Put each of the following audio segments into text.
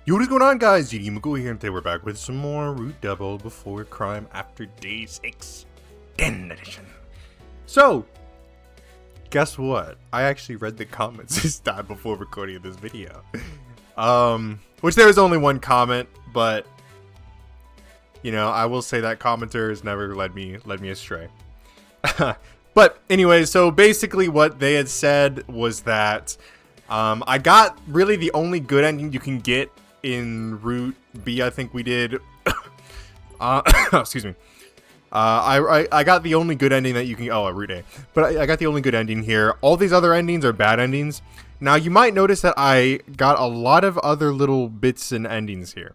Yo, what is going on, guys? J.Yumeko here, and today we're back with some more Root Double Before Crime After Day 6 10 edition. So, guess what? I actually read the comments this time before recording this video. Which there was only one comment, but you know, I will say that commenter has never led me astray. But anyway, so basically what they had said was that I got really the only good ending you can get in Route B. I think we did. Excuse me. I got the only good ending that you can. Oh, Route A. But I got the only good ending here. All these other endings are bad endings. Now you might notice that I got a lot of other little bits and endings here.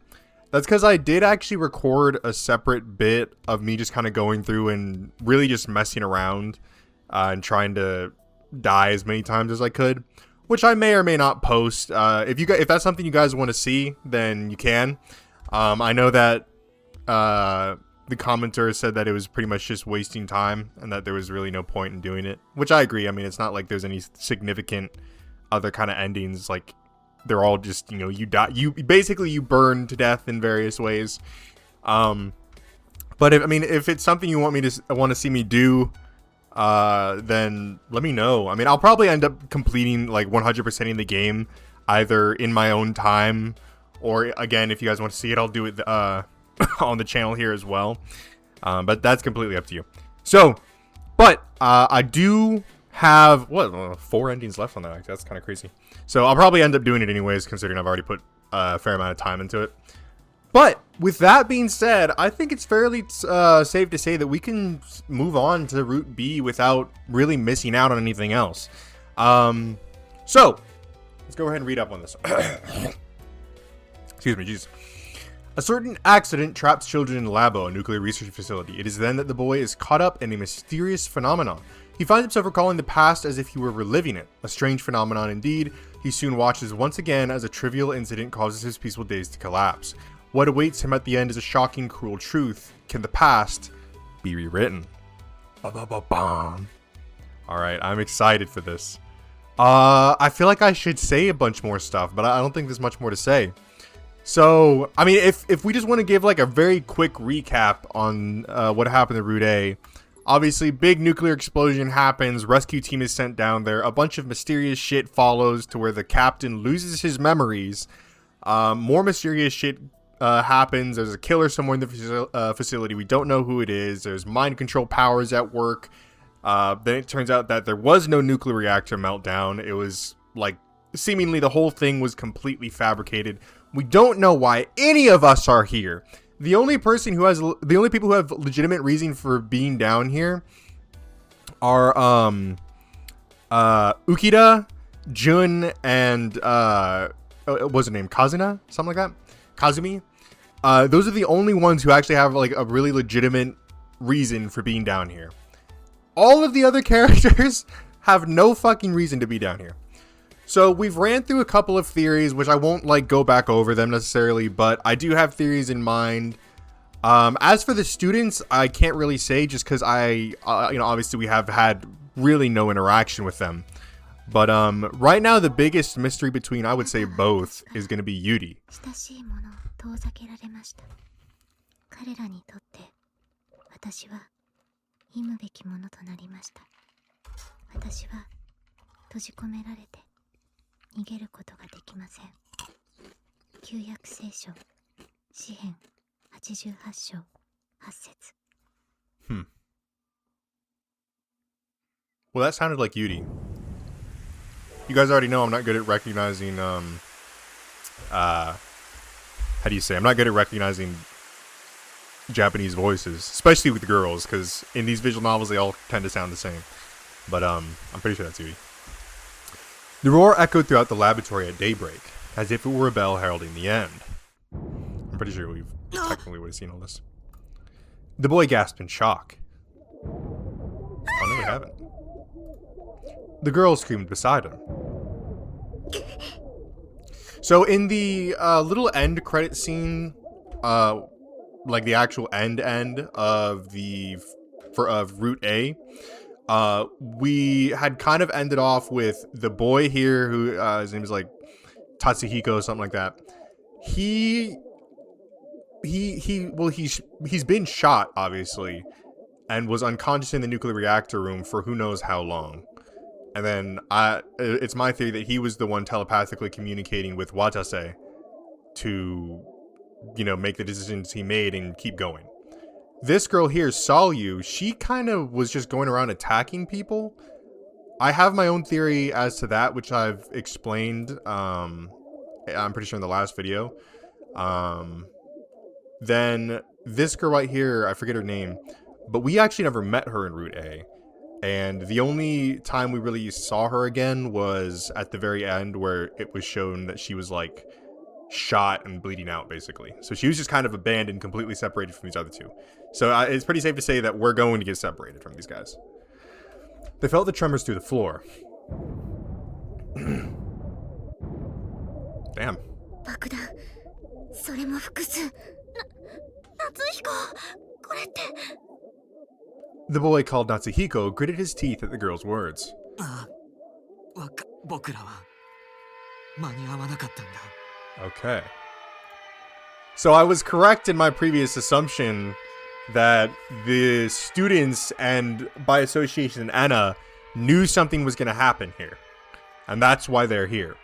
That's because I did actually record a separate bit of me just kind of going through and really just messing around and trying to die as many times as I could, which I may or may not post. If that's something you guys want to see, then you can. I know that the commenter said that it was pretty much just wasting time and that there was really no point in doing it, which I agree. I mean, it's not like there's any significant other kind of endings. Like, they're all just, you know, you die, you burn to death in various ways. But if it's something you want to see me do, then let me know. I mean, I'll probably end up completing, like, 100%ing the game either in my own time, or again, if you guys want to see it, I'll do it on the channel here as well. But that's completely up to you. So, but I do have 4 endings left on that. That's kind of crazy. So I'll probably end up doing it anyways, considering I've already put a fair amount of time into it. But with that being said, I think it's fairly safe to say that we can move on to Route B without really missing out on anything else. So let's go ahead and read up on this. Excuse me, jeez. A certain accident traps children in Labo, a nuclear research facility. It is then that the boy is caught up in a mysterious phenomenon. He finds himself recalling the past as if he were reliving it. A strange phenomenon indeed. He soon watches once again as a trivial incident causes his peaceful days to collapse. What awaits him at the end is a shocking, cruel truth. Can the past be rewritten? Ba-ba-ba-bam. Alright, I'm excited for this. I feel like I should say a bunch more stuff, but I don't think there's much more to say. So, I mean, if we just want to give like a very quick recap on what happened in Route A. Obviously, big nuclear explosion happens, rescue team is sent down there, a bunch of mysterious shit follows to where the captain loses his memories. More mysterious shit happens, there's a killer somewhere in the facility, we don't know who it is, there's mind control powers at work. Then it turns out that there was no nuclear reactor meltdown, it was like, seemingly the whole thing was completely fabricated. We don't know why any of us are here. The only people who have legitimate reason for being down here are Ukida, Jun, and what's her name? Kazuna? Something like that? Kazumi? Those are the only ones who actually have like a really legitimate reason for being down here. All of the other characters have no fucking reason to be down here. So we've ran through a couple of theories, which I won't like go back over them necessarily, but I do have theories in mind. As for the students, I can't really say just because obviously we have had really no interaction with them. But right now the biggest mystery between, I would say, both is going to be Yuri. Well, that sounded like Yuri. You guys already know I'm not good at recognizing, how do you say? I'm not good at recognizing Japanese voices, especially with the girls, because in these visual novels they all tend to sound the same. But I'm pretty sure that's Yuri. The roar echoed throughout the laboratory at daybreak, as if it were a bell heralding the end. I'm pretty sure we've technically would have seen all this. The boy gasped in shock. Oh no, we haven't. The girl screamed beside him. So in the little end credit scene, like the actual end of Route A, we had kind of ended off with the boy here who his name is like Tatsuhiko, something like that. he's been shot, obviously, and was unconscious in the nuclear reactor room for who knows how long. And then it's my theory that he was the one telepathically communicating with Watase to, make the decisions he made and keep going. This girl here, Salyu, she kind of was just going around attacking people. I have my own theory as to that, which I've explained, I'm pretty sure in the last video. Then this girl right here, I forget her name, but we actually never met her in Route A. And the only time we really saw her again was at the very end, where it was shown that she was like shot and bleeding out, basically. So she was just kind of abandoned, completely separated from these other two. So it's pretty safe to say that we're going to get separated from these guys. They felt the tremors through the floor. Damn. The boy called Natsuhiko gritted his teeth at the girl's words. Okay. So I was correct in my previous assumption that the students and, by association, Anna knew something was going to happen here. And that's why they're here.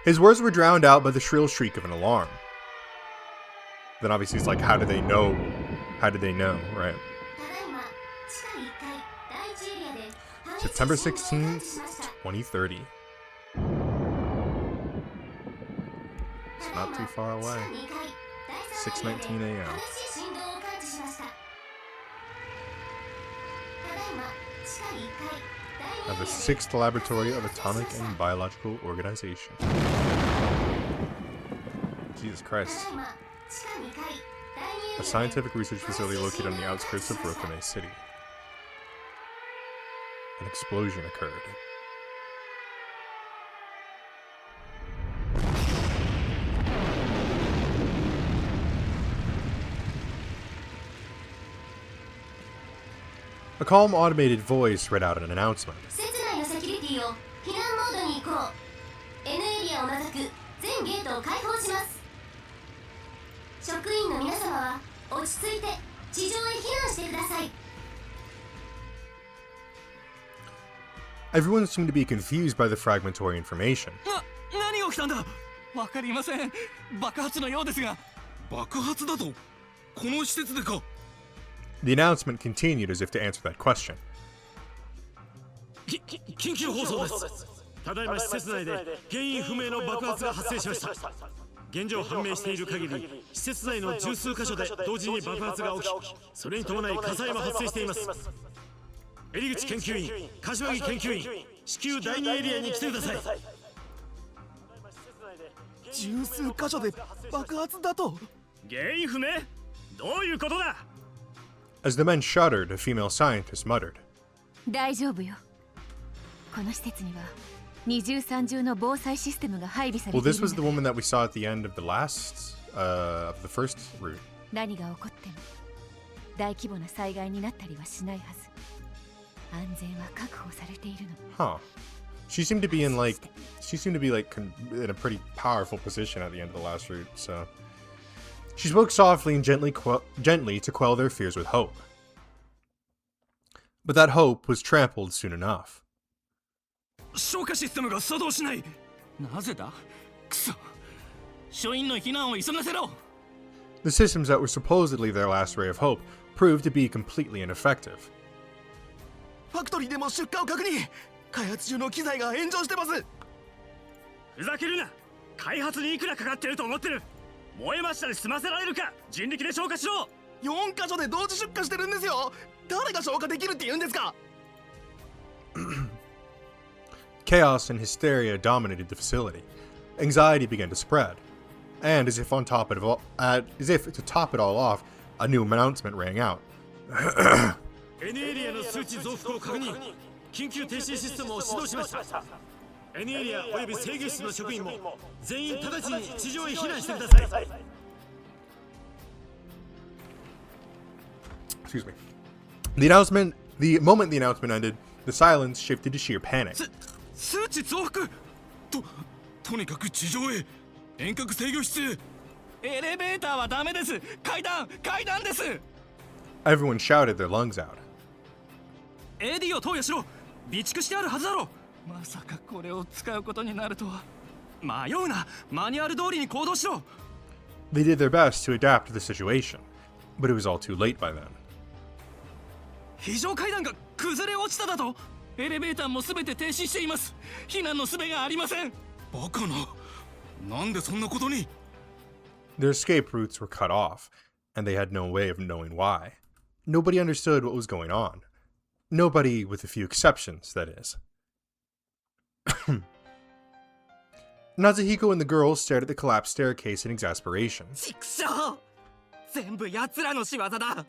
His words were drowned out by the shrill shriek of an alarm. Then obviously it's like, how do they know? How did they know, right? September 16th, 2030. It's not too far away. 6:19 a.m. At the 6th Laboratory of Atomic and Biological Organization. Jesus Christ. A scientific research facility located on the outskirts of Rokome City. An explosion occurred. A calm automated voice read out an announcement. Everyone seemed to be confused by the fragmentary information. The announcement continued as if to answer that question. As the men shuddered, a female scientist muttered. Well, this was the woman that we saw at the end of the last, of the first route. Huh. She seemed to be in like in a pretty powerful position at the end of the last route, so. She spoke softly and gently to quell their fears with hope. But that hope was trampled soon enough. The systems that were supposedly their last ray of hope proved to be completely ineffective. Chaos and hysteria dominated the facility. Anxiety began to spread. And as if to top it all off, a new announcement rang out. Excuse me. The moment the announcement ended, the silence shifted to sheer panic. 遠隔制御室。エレベーターはダメです。階段です。 Everyone shouted their lungs out. AD を投与しろ。備蓄してあるはずだろ。まさかこれを使うことになるとは。迷うな。マニュアル通りに行動しろ。 They did their best to adapt to the situation, but it was all too late by then. 非常階段が崩れ落ちただと。エレベーターも全て停止しています。避難の術がありません。バカな。なんでそんなことに。 Their escape routes were cut off, and they had no way of knowing why. Nobody understood what was going on. Nobody, with a few exceptions, that is. Natsuhiko and the girls stared at the collapsed staircase in exasperation. ちくしょう。全部奴らの仕業だ。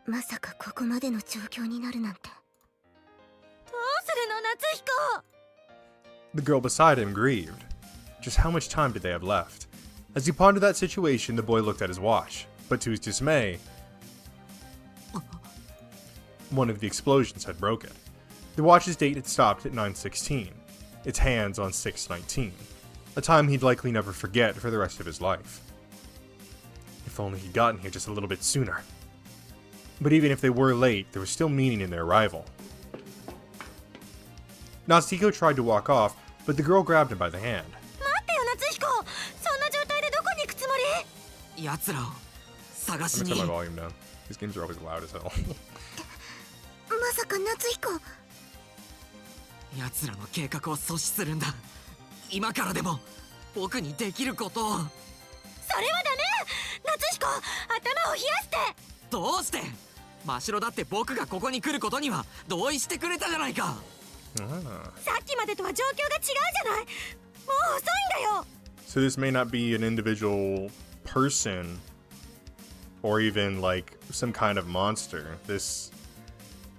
まさかここまでの状況になるなんて。どうするの、夏彦。 The girl beside him grieved. Just how much time did they have left? As he pondered that situation, the boy looked at his watch, but to his dismay, one of the explosions had broken. The watch's date had stopped at 9:16, its hands on 6:19, a time he'd likely never forget for the rest of his life. If only he'd gotten here just a little bit sooner. But even if they were late, there was still meaning in their arrival. Natsuhiko tried to walk off, but the girl grabbed him by the hand. 待ってよ、夏彦。そんな状態でどこに行くつもり？奴らを探し I'm に。 gonna turn my volume down. These games are always loud as hell. まさか夏彦。奴らの計画を阻止するんだ。今からでも僕にできることを。それはダメ。夏彦、頭を冷やして。どうして。真城だって僕がここに来ることには同意してくれたじゃないか。さっきまでとは状況が違うじゃない。もう遅いんだよ。 So this may not be an individual person or even like some kind of monster. This,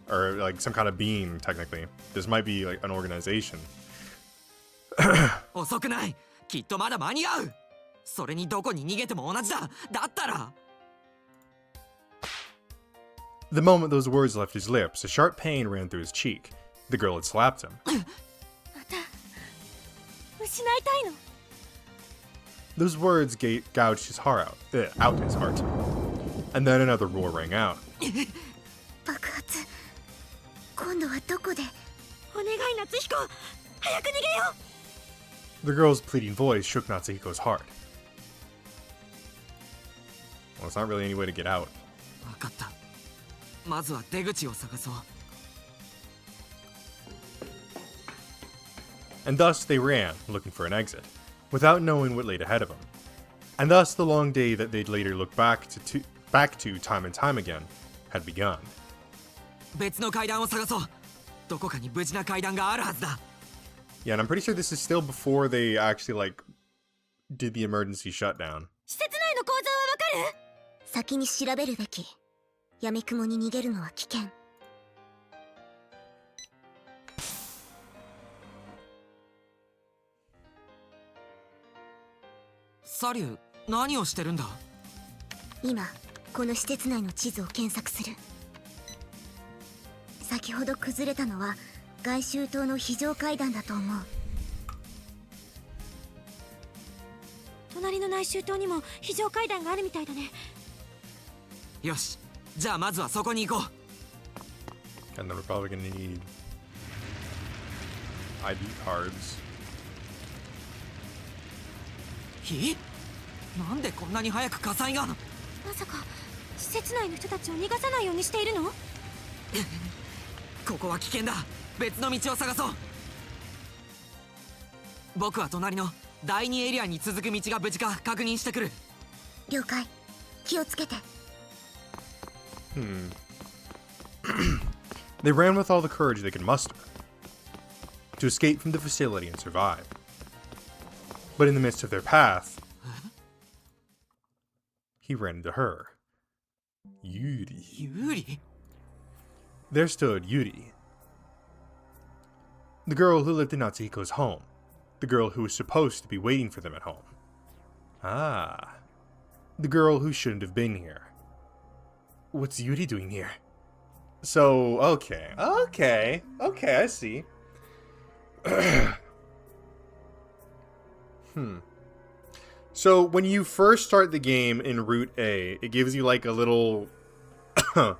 or like some kind of being, technically. This might be like an organization. 遅くない。きっとまだ間に合う。それにどこに逃げても同じだ。だったら。 The moment those words left his lips, a sharp pain ran through his cheek. The girl had slapped him. また失いたいの。 Those words gouged his heart out his heart. And then another roar rang out. 爆発。今度はどこで？お願い夏彦、早く逃げよう。 The girl's pleading voice shook Natsuhiko's heart. Well, it's not really any way to get out. 分かった。まずは出口を探そう。 And thus they ran, looking for an exit, without knowing what laid ahead of them. And thus the long day that they'd later look back to time and time again had begun. 別の階段を探そう。どこかに無事な階段があるはずだ。 Yeah, and I'm pretty sure this is still before they actually like did the emergency shutdown. 施設内の構造はわかる？先に調べるべき。やみくもに逃げるのは危険。サリュー、何をしてるんだ？今この施設内の地図を検索する。先ほど崩れたのは外周塔の非常階段だと思う。隣の内周塔にも非常階段があるみたいだね。よし、じゃあまずはそこに行こう。 And then we're probably gonna need ID cards. え？なんでこんなに早く火災が？まさか施設内の人たちを逃がさないようにしているの？ここは危険だ。別の道を探そう。僕は隣の第2エリアに続く道が無事か確認してくる。了解。気をつけて。They ran with all the courage they could muster to escape from the facility and survive. But in the midst of their path, he ran into her. Yuri. ユリ？ There stood Yuri, the girl who lived in Natsuhiko's home, the girl who was supposed to be waiting for them at home. Ah, the girl who shouldn't have been here. What's Yuri doing here? So, okay, I see. So when you first start the game in Route A, it gives you like a little it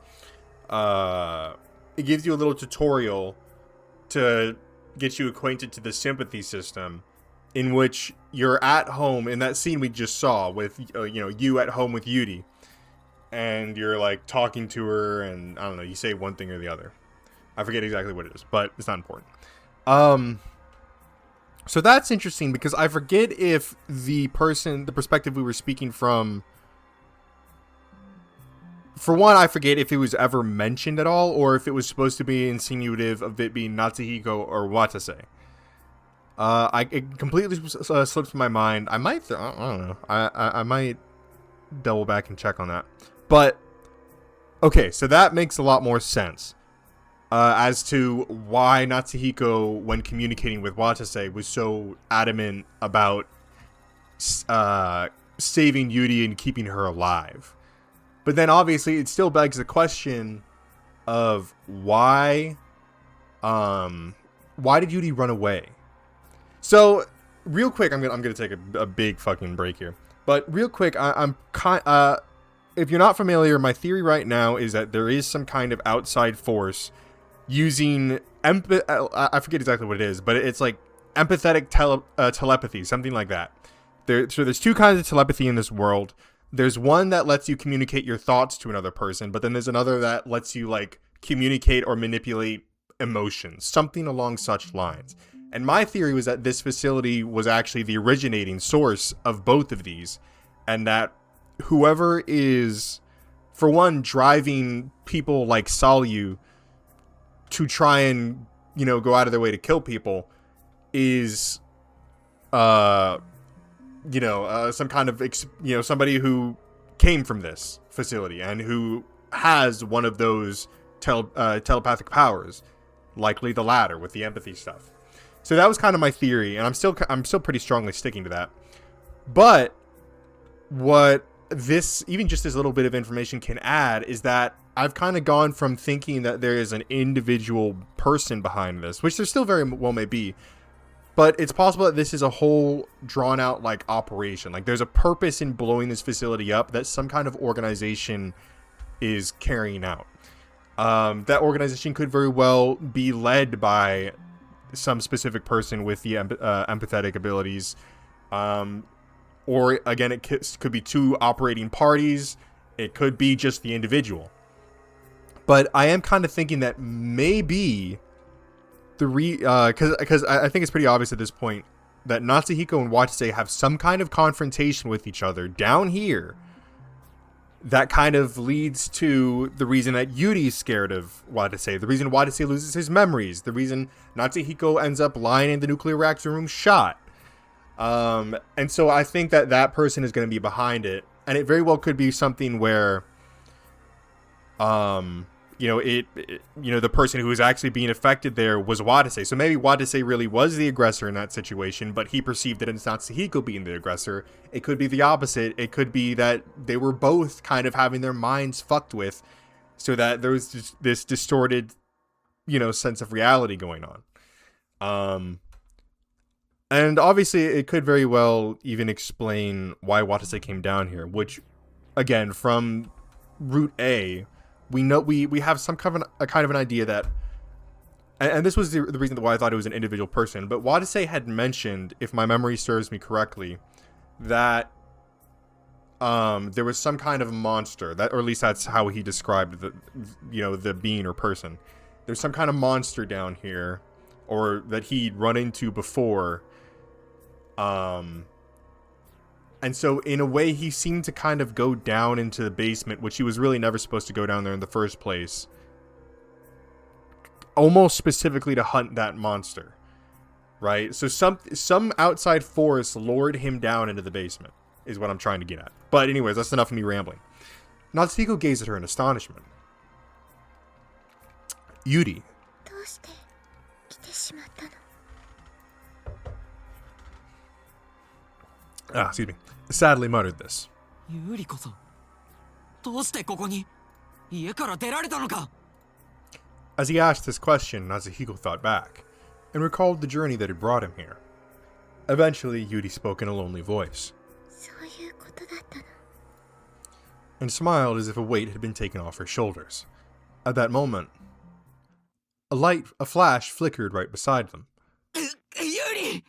gives you a little tutorial to get you acquainted to the sympathy system, in which you're at home in that scene we just saw with you at home with Yuri, and you're like talking to her, and I don't know, you say one thing or the other. I forget exactly what it is, but it's not important. So that's interesting, because I forget if the perspective we were speaking from, for one, I forget if it was ever mentioned at all, or if it was supposed to be insinuative of it being Natsuhiko or Watase. It completely slipped from my mind. I might, I don't know. I might double back and check on that. But, okay, so that makes a lot more sense. As to why Natsuhiko, when communicating with Watase, was so adamant about saving Yuri and keeping her alive. But then obviously it still begs the question of why did Yuri run away? So real quick, I'm gonna take a big fucking break here. But real quick, if you're not familiar, my theory right now is that there is some kind of outside force using I forget exactly what it is, but it's like empathetic telepathy, something like that. So there's two kinds of telepathy in this world. There's one that lets you communicate your thoughts to another person, but then there's another that lets you like communicate or manipulate emotions, something along such lines. And my theory was that this facility was actually the originating source of both of these, and that whoever is, for one, driving people like Salyu to try and, go out of their way to kill people is, some kind of, somebody who came from this facility and who has one of those telepathic powers, likely the latter with the empathy stuff. So that was kind of my theory, and I'm still pretty strongly sticking to that. But what this, even just this little bit of information can add, is that I've kind of gone from thinking that there is an individual person behind this, which there still very well may be, but it's possible that this is a whole drawn out like operation. Like there's a purpose in blowing this facility up that some kind of organization is carrying out. That organization could very well be led by some specific person with the empathetic abilities, or again, it could be two operating parties. It could be just the individual. But I am kind of thinking that maybe because I think it's pretty obvious at this point that Natsuhiko and Watase have some kind of confrontation with each other down here. That kind of leads to the reason that Yuri's scared of Watase, the reason Watase loses his memories, the reason Natsuhiko ends up lying in the nuclear reactor room shot. And so I think that person is going to be behind it, and it very well could be something where, the person who was actually being affected there was Watase. So maybe Watase really was the aggressor in that situation, but he perceived that it's Natsuhiko being the aggressor. It could be the opposite. It could be that they were both kind of having their minds fucked with, so that there was this distorted, sense of reality going on. And obviously it could very well even explain why Watase came down here, which, again, from Route A, we know we have some kind of an idea that, and this was the reason why I thought it was an individual person, but Watase had mentioned, if my memory serves me correctly, that there was some kind of monster, that, or at least that's how he described the being or person. There's some kind of monster down here, or that he'd run into before. And so in a way he seemed to kind of go down into the basement, which he was really never supposed to go down there in the first place, almost specifically to hunt that monster, right? So some outside force lured him down into the basement, is what I'm trying to get at. But anyways, that's enough of me rambling. Natsuhiko gazed at her in astonishment. Yuri. Excuse me. Sadly muttered this. Yuri こそどうしてここに家から出られたのか? As he asked this question, Natsuhiko thought back and recalled the journey that had brought him here. Eventually, Yuri spoke in a lonely voice. そいうことだったの。 and smiled as if a weight had been taken off her shoulders. At that moment, a flash flickered right beside them. ユリ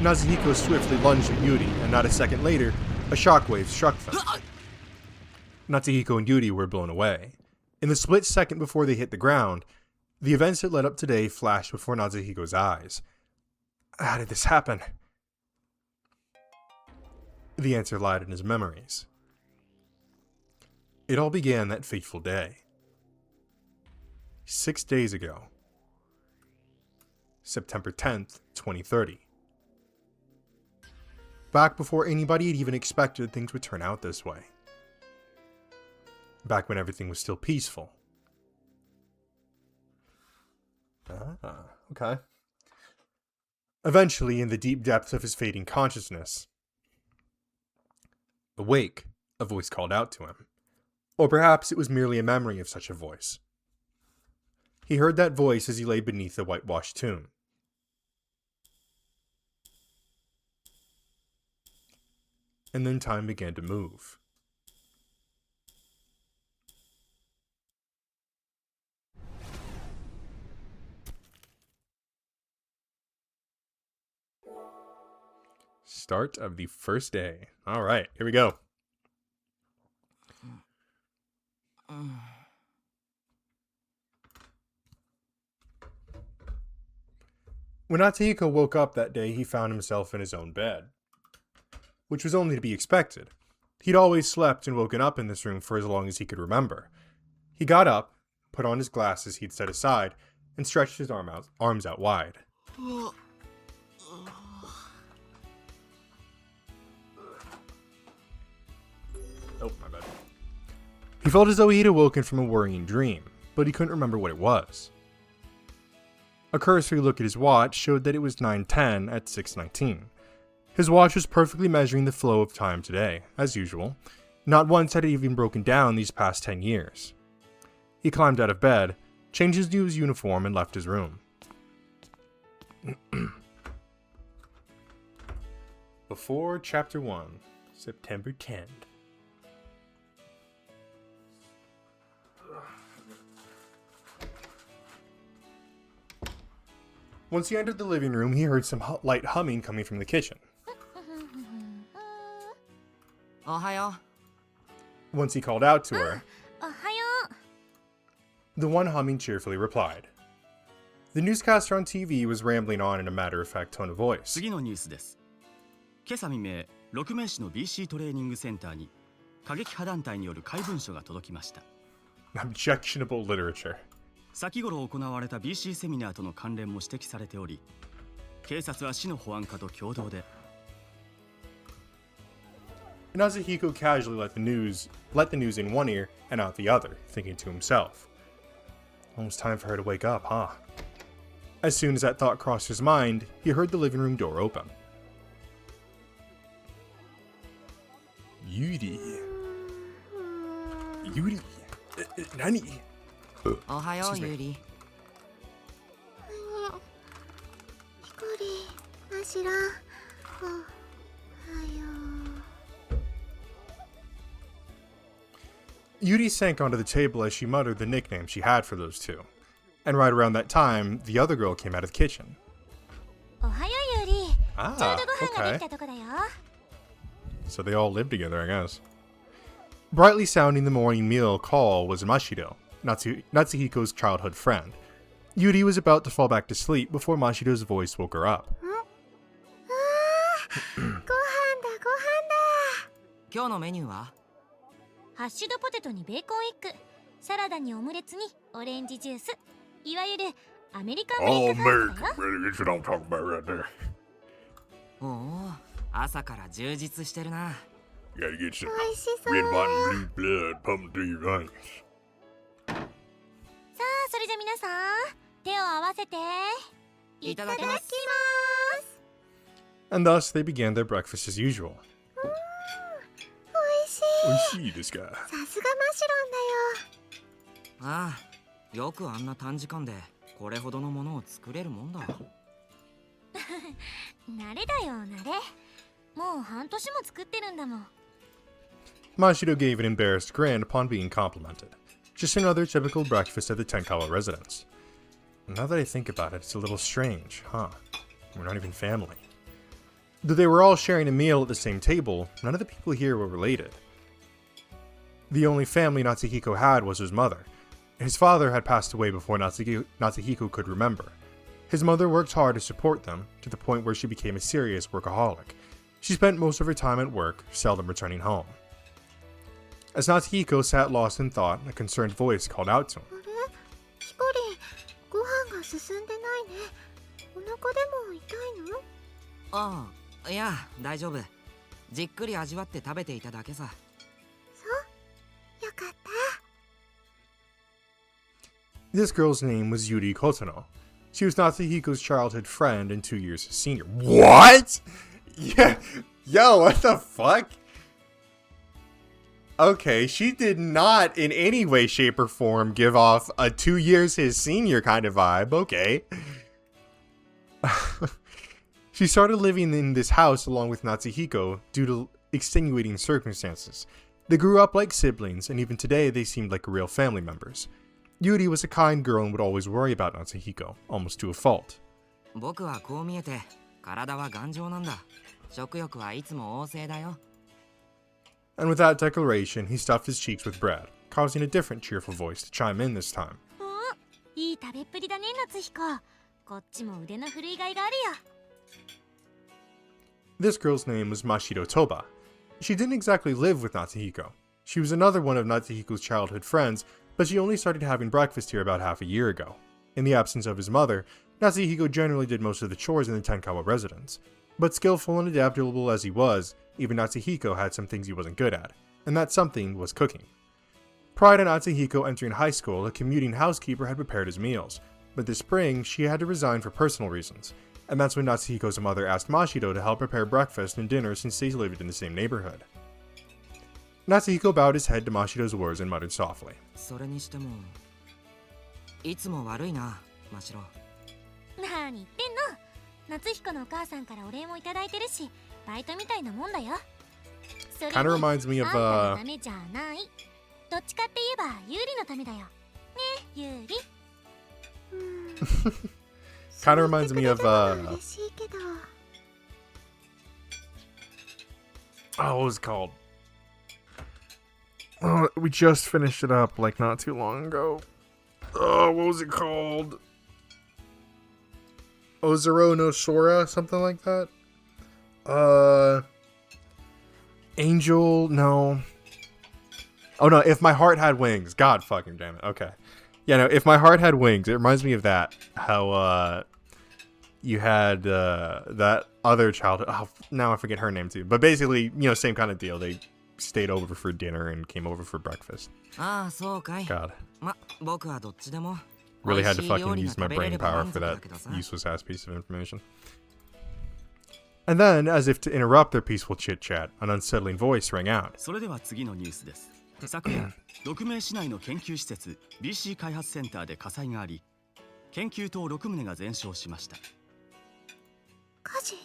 Natsuhiko swiftly lunged at Yuri, and not a second later, a shockwave struck them. Natsuhiko and Yuri were blown away. In the split second before they hit the ground, the events that led up today flashed before Natsuhiko's eyes. How did this happen? The answer lied in his memories. It all began that fateful day. 6 days ago. September 10th, 2030. Back before anybody had even expected things would turn out this way. Back when everything was still peaceful. Okay. Eventually, in the deep depths of his fading consciousness, awake, a voice called out to him. Or perhaps it was merely a memory of such a voice. He heard that voice as he lay beneath the whitewashed tomb. And then time began to move. Start of the first day. All right, here we go. When Natsuhiko woke up that day, he found himself in his own bed, which was only to be expected. He'd always slept and woken up in this room for as long as he could remember. He got up, put on his glasses he'd set aside, and stretched his arms out wide. Oh, my bad. He felt as though he'd awoken from a worrying dream, but he couldn't remember what it was. A cursory look at his watch showed that it was 9:10 at 6:19. His watch was perfectly measuring the flow of time today, as usual. Not once had it even broken down these past 10 years. He climbed out of bed, changed into his uniform, and left his room. Before Chapter 1, September 10th. Once he entered the living room, he heard some light humming coming from the kitchen. Ohayo. Once he called out to her, おはよう。 the one humming cheerfully replied. The newscaster on TV was rambling on in a matter-of-fact tone of voice. 次のニュースです。今朝未明、6名市の BC トレーニングセンターに過激派団体による怪文書が届きました。 Objectionable literature. 先頃行われた BC セミナーとの関連も指摘されており、警察は市の保安課と共同で Natsuhiko casually let the news in one ear and out the other, thinking to himself. Almost time for her to wake up, huh? As soon as that thought crossed his mind, he heard the living room door open. Yuri. Yuri. Nani? おはよう、ユリ。ひこり、ましら。おはよう。 Yuri sank onto the table as she muttered the nickname she had for those two. And right around that time, the other girl came out of the kitchen. おはよう、ゆり。Ah, ちょうどご飯がで okay. きたとこだよ。 So they all lived together, I guess. Brightly sounding the morning meal call was Mashido, Natsuhiko's childhood friend. Yuri was about to fall back to sleep before Mashido's voice woke her up. ご飯だ、ご飯だ。今日のメニューは？ハッシュドポテトにベーコンエッグ、サラダにオムレツにオレンジジュース、いわゆるアメリカンメイクフードだよ。 That's what I'm talking about right there. おお、朝から充実してるな。 You gotta get some 美味しそう。 red, white, and blue blood pumping through your veins. さあ、それじゃ皆さん、手を合わせて。いただきます。 And thus they began their breakfast as usual. 美味しい。 Oishii this guy. さすがマシロンだよ。ああ、よくあんな短時間でこれほどのものを作れるもんだ。慣れだよ慣れ。もう半年も作ってるんだもん。 Mashiro gave an embarrassed grin upon being complimented. Just another typical breakfast at the Tenkawa residence. Now that I think about it, it's a little strange, huh? We're not even family. Though they were all sharing a meal at the same table, none of the people here were related. The only family Natsuhiko had was his mother. His father had passed away before Natsuhiko could remember. His mother worked hard to support them, to the point where she became a serious workaholic. She spent most of her time at work, seldom returning home. As Natsuhiko sat lost in thought, a concerned voice called out to him. あれヒコリン、ご飯が進んでないね。お腹でも痛いの？ああ、いや、大丈夫。じっくり味わって食べていただけさ。そう、よかった。 This girl's name was Yuri Kotono. She was Natsuhiko's childhood friend and 2 years his senior. What? Yeah, yo, what the fuck? Okay, she did not in any way, shape, or form give off a 2 years his senior kind of vibe. Okay. She started living in this house along with Natsuhiko due to extenuating circumstances. They grew up like siblings, and even today they seemed like real family members. Yuri was a kind girl and would always worry about Natsuhiko, almost to a fault. 僕はこう見えて、体は頑丈なんだ。食欲はいつも旺盛だよ。 And with that declaration, he stuffed his cheeks with bread, causing a different cheerful voice to chime in this time. いい食べっぷりだね夏彦。こっちも腕の振るいがいがあるよ。 This girl's name was Mashiro Toba. She didn't exactly live with Natsuhiko. She was another one of Natsuhiko's childhood friends, but she only started having breakfast here about half a year ago. In the absence of his mother, Natsuhiko generally did most of the chores in the Tenkawa residence. But skillful and adaptable as he was, even Natsuhiko had some things he wasn't good at, and that something was cooking. Prior to Natsuhiko entering high school, a commuting housekeeper had prepared his meals, but this spring she had to resign for personal reasons, and that's when Natsuhiko's mother asked Mashiro to help prepare breakfast and dinner since they lived in the same neighborhood. Natsuhiko bowed his head to Mashiro's words and muttered softly. それにしても、いつも悪いな、マシロ。何言ってんの？夏彦のお母さんからお礼もいただいてるし、バイトみたいなもんだよ。それに Kinda reminds me of あんたのためじゃない。どっちかって言えばユーリのためだよ。ね、ユーリ。Kinda reminds me of嬉しいけど。oh, what was it called? Oh, we just finished it up like not too long ago. Oh, what was it called? Ozero no Sora, something like that. Angel, no. Oh no, If My Heart Had Wings. God fucking damn it. Okay. Yeah, no, If My Heart Had Wings. It reminds me of that. How you had that other child. Oh, now I forget her name too. But basically, you know, same kind of deal. They stayed over for dinner and came over for breakfast. ああ、そうかい。 God. ま、僕はどっちでも。 Really had to 美味しい料 fucking 理が use my 食べれ brain れば power 満 for 足だ that けどさ。 useless ass piece of information. And then, as if to interrupt their peaceful chit chat, an unsettling voice rang out. それでは次のニュースです。昨夜、6名市内の研究施設 BC 開発センターで火災があり、研究棟6棟が全焼しました。火事？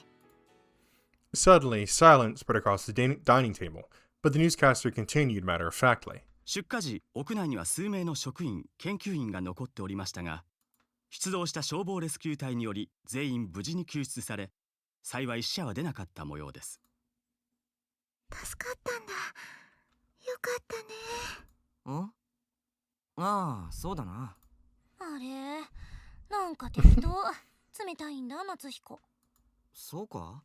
Suddenly, silence spread across the dining table, but the newscaster continued matter-of-factly. 出火時、屋内には数名の職員、研究員が残っておりましたが、出動した消防レスキュー隊により全員無事に救出され、幸い死者は出なかった模様です。助かったんだ。よかったね。ん？ああ、そうだな。あれ、なんか適当。冷たいんだ夏彦。そうか？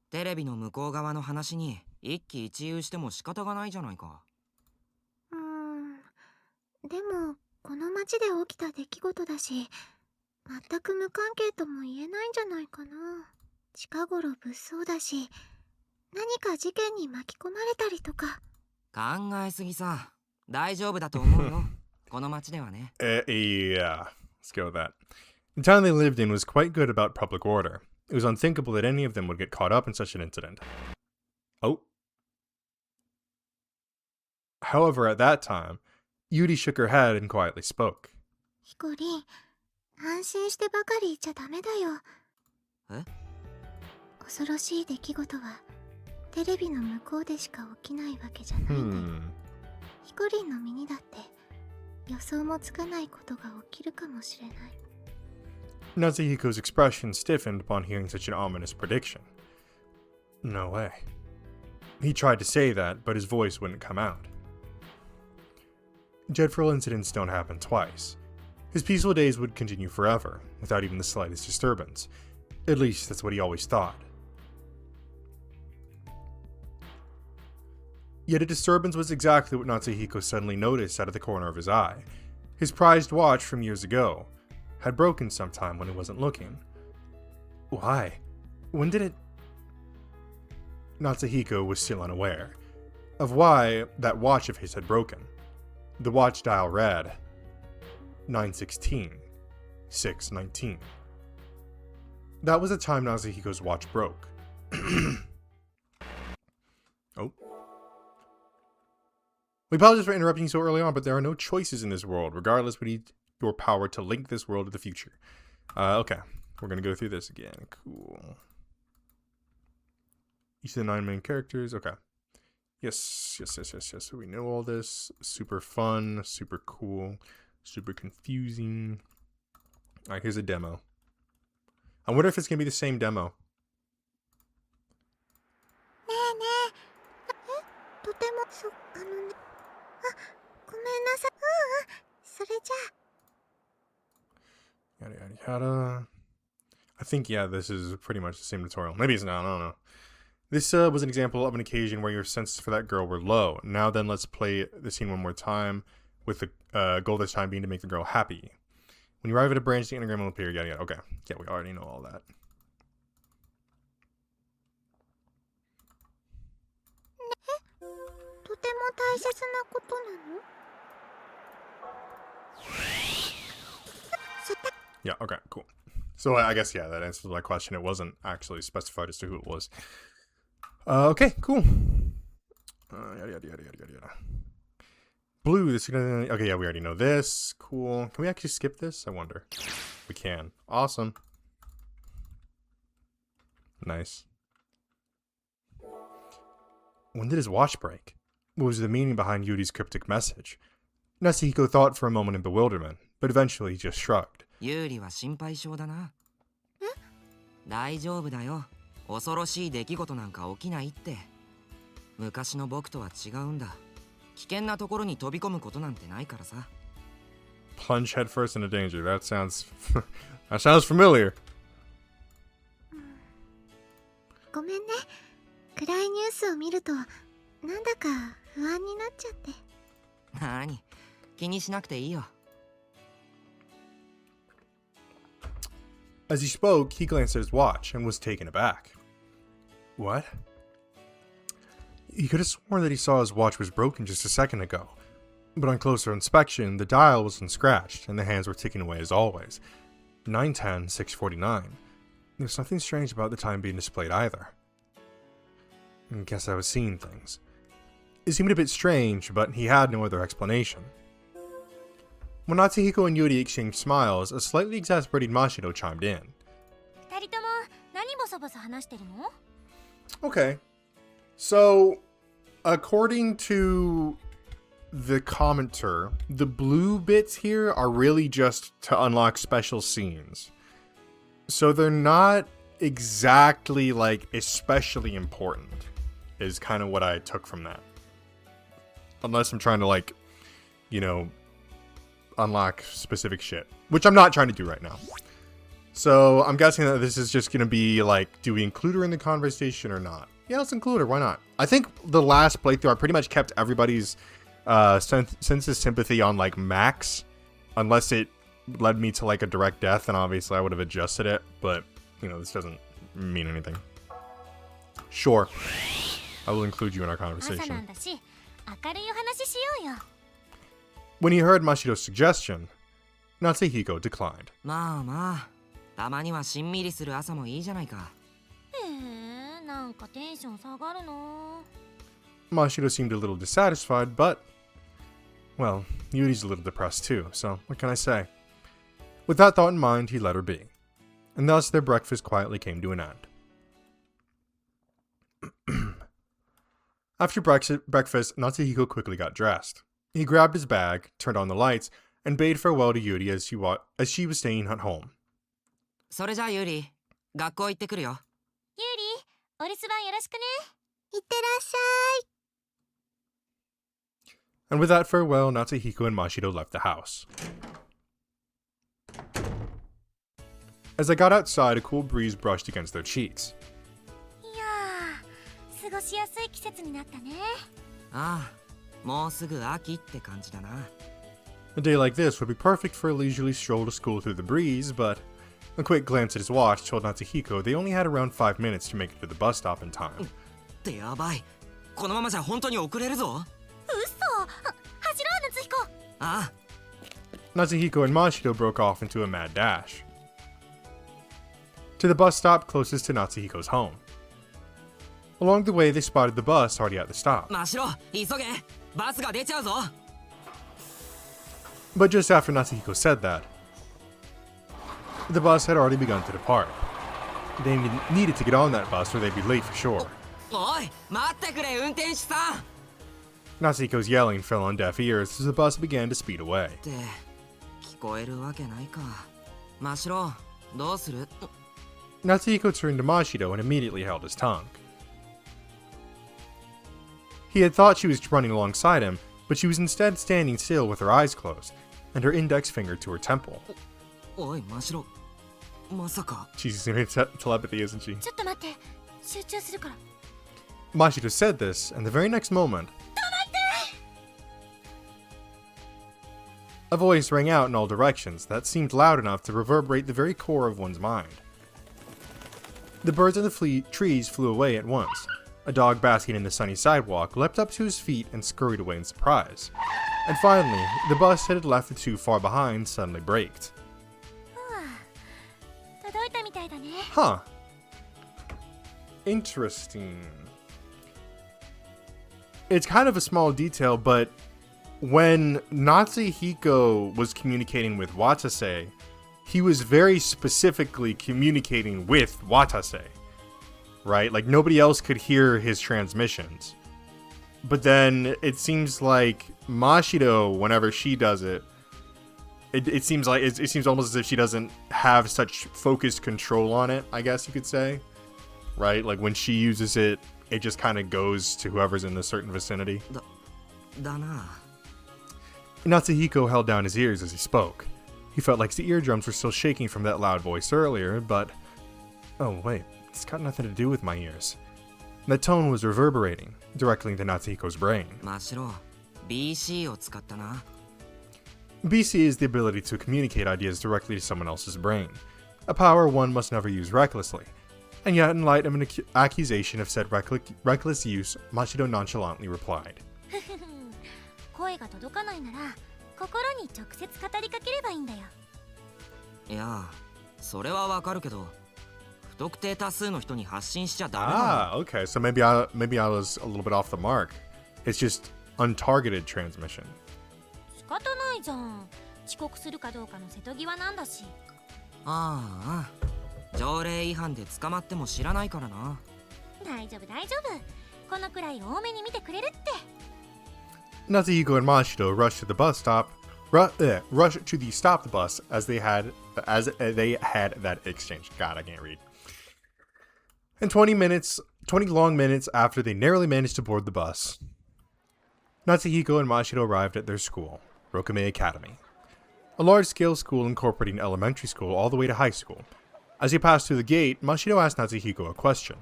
テレビの向こう側の話に一喜一憂しても仕方がないじゃないか。でもこの町で起きた出来事だし、全く無関係とも言えないんじゃないかな。近頃物騒だし、何か事件に巻き込まれたりとか。考えすぎさ。大丈夫だと思うよ。この町ではね。Yeah, let's go with that. The town they lived in was quite good about public order. It was unthinkable that any of them would get caught up in such an incident. Oh. However, at that time, Yuri shook her head and quietly spoke. ヒコリン、安心してばかりいちゃダメだよ。え？恐ろしい出来事はテレビの向こうでしか起きないわけじゃないね。ヒコリンの身にだって予想もつかないことが起きるかもしれない。Natsuhiko's expression stiffened upon hearing such an ominous prediction. No way. He tried to say that, but his voice wouldn't come out. Dreadful incidents don't happen twice. His peaceful days would continue forever, without even the slightest disturbance. At least that's what he always thought. Yet a disturbance was exactly what Natsuhiko suddenly noticed out of the corner of his eye. His prized watch from years ago had broken sometime when he wasn't looking. Why? When did it... Natsuhiko was still unaware of why that watch of his had broken. The watch dial read 9:16, 6:19. That was the time Natsuhiko's watch broke. Oh. We apologize for interrupting you so early on, but there are no choices in this world. Regardless, we need your power to link this world to the future. Okay. We're going to go through this again. Cool. Each of the 9 main characters. Okay. Yes. So we know all this. Super fun. Super cool. Super confusing. Alright, here's a demo. I wonder if it's going to be the same demo. ねえねえ。とてもごめんなさい。それじゃあ。 Yada yada yada. I think, yeah, this is pretty much the same tutorial. Maybe it's not, I don't know. This was an example of an occasion where your senses for that girl were low. Now then, let's play the scene one more time, with the goal this time being to make the girl happy. When you arrive at a branch, the anagram will appear, yada yada. Okay, yeah, we already know all that. とても大切なことなの？ Yeah, okay, cool. So I guess, yeah, that answers my question. It wasn't actually specified as to who it was. Okay, cool. Yada yada yada yada yada. Blue, this is gonna... Okay, yeah, we already know this. Cool. Can we actually skip this? I wonder. We can. Awesome. Nice. When did his watch break? What was the meaning behind Yuri's cryptic message? Natsuhiko thought for a moment in bewilderment, but eventually he just shrugged. ユーリは心配性だな。大丈夫だよ。恐ろしい出来事なんか起きないって。昔の僕とは違うんだ。危険なところに飛び込むことなんてないからさ。Plunge headfirst into danger. That sounds familiar. ごめんね。暗いニュースを見るとなんだか不安になっちゃって。なに、気にしなくていいよ。As he spoke, he glanced at his watch and was taken aback. What? He could have sworn that he saw his watch was broken just a second ago. But on closer inspection, the dial was unscratched and the hands were ticking away as always. 9:10, 6:49. There's nothing strange about the time being displayed either. I guess I was seeing things. It seemed a bit strange, but he had no other explanation. When Natsuhiko and Yuri exchanged smiles, a slightly exasperated Mashiro chimed in. 二人とも何ボソボソ話してるの？ Okay. So, according to the commenter, the blue bits here are really just to unlock special scenes. So they're not exactly, like, especially important, is kind of what I took from that. Unless I'm trying to, like, you know, unlock specific shit, which I'm not trying to do right now. So I'm guessing that this is just going to be like, do we include her in the conversation or not? Yeah, let's include her. Why not? I think the last playthrough, I pretty much kept everybody's sense of sympathy on like max, unless it led me to like a direct death, and obviously I would have adjusted it, but you know, this doesn't mean anything. Sure, I will include you in our conversation. When he heard Mashiro's suggestion, Natsuhiko declined. まあまあ、たまにはしんみりする朝もいいじゃないか。なんかテンション下がるな。 Mashiro seemed a little dissatisfied, but, well, Yuri's a little depressed too, so what can I say? With that thought in mind, he let her be. And thus their breakfast quietly came to an end. After breakfast, Natsuhiko quickly got dressed. He grabbed his bag, turned on the lights, and bade farewell to Yuri as she was staying at home. それじゃあユリ、学校行ってくるよ。ユーリ、お留守番よろしくね。いってらっしゃい。 And with that farewell, Natsuhiko and Mashido left the house. As they got outside, a cool breeze brushed against their cheeks. いやー、過ごしやすい季節になったね。ああ、もうすぐ秋って感じだな。A day like this would be perfect for a leisurely stroll to school through the breeze, but a quick glance at his watch told Natsuhiko they only had around 5 minutes to make it to the bus stop in time. ってやばい。このままじゃ本当に遅れるぞ。嘘、走ろう夏彦。ああ。Natsuhiko and Mashido broke off into a mad dash to the bus stop closest to Natsuhiko's home. Along the way, they spotted the bus already at the stop. マシロ、急げ。バスが出ちゃうぞ。But just after Natsuhiko said that, the bus had already begun to depart. They needed to get on that bus or they'd be late for sure. おい、待ってくれ、運転手さん。Natsuhiko's yelling fell on deaf ears as the bus began to speed away. って聞こえるわけないか。マシロ、どうする？ Natsuhiko turned to Mashido and immediately held his tongue. He had thought she was running alongside him, but she was instead standing still with her eyes closed and her index finger to her temple. おい、マシロ、まさか。 She's using telepathy, isn't she? ちょっと待って、集中するから。Mashido said this, and the very next moment, a voice rang out in all directions that seemed loud enough to reverberate the very core of one's mind. The birds in the trees flew away at once. A dog basking in the sunny sidewalk leapt up to his feet and scurried away in surprise. And finally, the bus that had left the two far behind suddenly braked. 届いたみたいだね。 Huh. Interesting. It's kind of a small detail, but when Natsuhiko was communicating with Watase, he was very specifically communicating with Watase, right? Like nobody else could hear his transmissions. But then it seems like Mashido, whenever she does it, it seems like it seems almost as if she doesn't have such focused control on it, I guess you could say, right? Like when she uses it, it just kind of goes to whoever's in a certain vicinity. だな。 Natsuhiko held down his ears as he spoke. He felt like his eardrums were still shaking from that loud voice earlier, but... Oh, wait. It's got nothing to do with my ears. That tone was reverberating, directly into Natsuhiko's brain. マシロ、BC を使ったな。 BC is the ability to communicate ideas directly to someone else's brain, a power one must never use recklessly. And yet, in light of an accusation of said reckless use, Mashido nonchalantly replied. 声が届かないなら、心に直接語りかければいいんだよ。いや、それはわかるけど、不特定多数の人に発信しちゃダメだ。Ah, okay. So maybe I was a little bit off the mark. It's just untargeted transmission. 仕方ないじゃん。遅刻するかどうかの瀬戸際なんだし。ああ、条例違反で捕まっても知らないからな。大丈夫大丈夫。このくらい多めに見てくれるって。 Natsuhiko and Mashido rushed to the bus stop, rushed to the stop the bus as they had that exchange. God, I can't read. And 20 long minutes after they narrowly managed to board the bus, Natsuhiko and Mashido arrived at their school, Rokume Academy, a large-scale school incorporating elementary school all the way to high school. As they passed through the gate, Mashido asked Natsuhiko a question.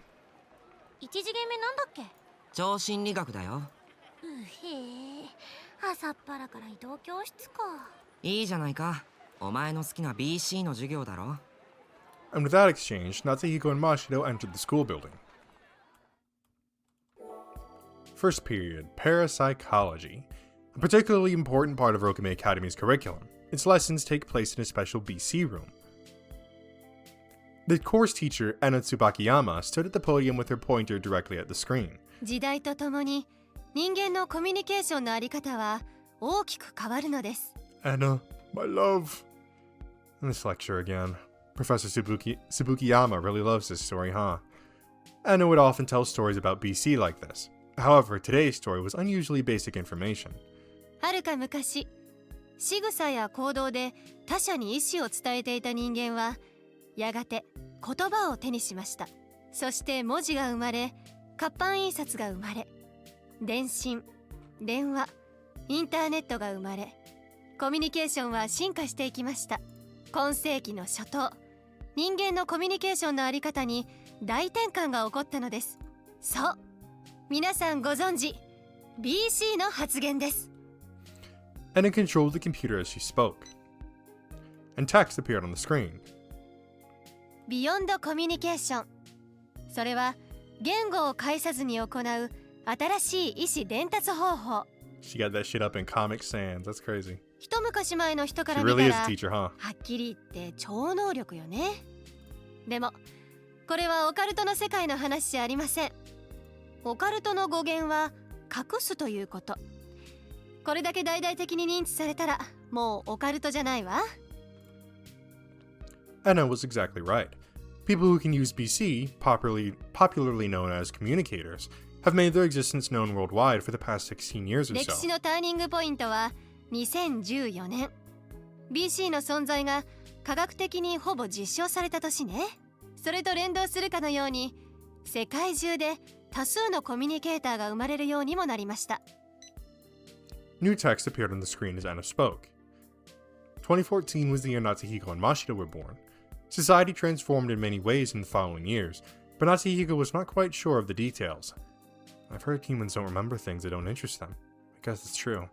1次元目なんだっけ？超心理学だよ。へえ、朝っぱらから移動教室か。いいじゃないか。お前の好きな BC の授業だろ。 And with that exchange, Natsuhiko and Mashido entered the school building. First period, parapsychology, a particularly important part of Rokume Academy's curriculum. Its lessons take place in a special BC room. The course teacher, Anna Tsubakiyama, stood at the podium with her pointer directly at the screen. 時代とともに人間のコミュニケーションのあり方は大きく変わるのです。 Anna, my love. And this lecture again. Professor Tsubakiyama really loves this story, huh? Anna would often tell stories about BC like this. However, today's story was unusually basic information. はるか昔、仕草や行動で他者に意思を伝えていた人間は、やがて言葉を手にしました。そして文字が生まれ、活版印刷が生まれ、電信、電話、インターネットが生まれ、コミュニケーションは進化していきました。今世紀の初頭、人間のコミュニケーションのあり方に大転換が起こったのです。そう、皆さんご存知、BC の発言です。Anna controlled the computer as she spoke, and text appeared on the screen. ビヨンドコミュニケーション、それは言語を介さずに行う新しい意思伝達方法。She got that shit up in Comic Sans. That's crazy. 一昔前の人か She ら見 really た is ら a teacher, huh? はっきり言って超能力よね。でもこれはオカルトの世界の話じゃありません。オカルトの語源は隠すということ。これだけ大々的に認知されたらもうオカルトじゃないわ。Anna was exactly right. People who can use BC, popularly known as communicators, have made their existence known worldwide for the past 16 years or 歴 so. 史のターニングポイントは2014年。BC の存在が科学的にほぼ実証された年ね。それと連動するかのように、世界中で多数のコミュニケーターが生まれるようにもなりました。New text appeared on the screen as Anna spoke. 2014 was the year Natsuhiko and Mashita were born. Society transformed in many ways in the following years, but Natsuhiko was not quite sure of the details. I've heard humans don't remember things that don't interest them. I guess it's true.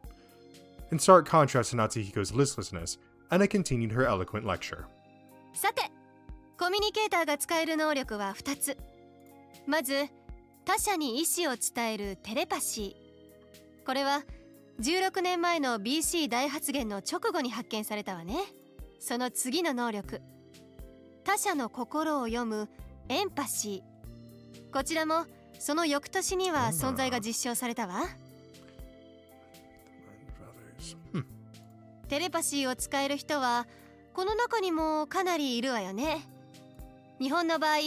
In stark contrast to Natsuhiko's listlessness, Anna continued her eloquent lecture. さて、コミュニケーターが使える能力は2つ。まず、他者に意思を伝えるテレパシー。これは16年前の BC 大発言の直後に発見されたわね。その次の能力、他者の心を読むエンパシー。こちらもその翌年には存在が実証されたわ。テレパシーを使える人はこの中にもかなりいるわよね。日本の場合、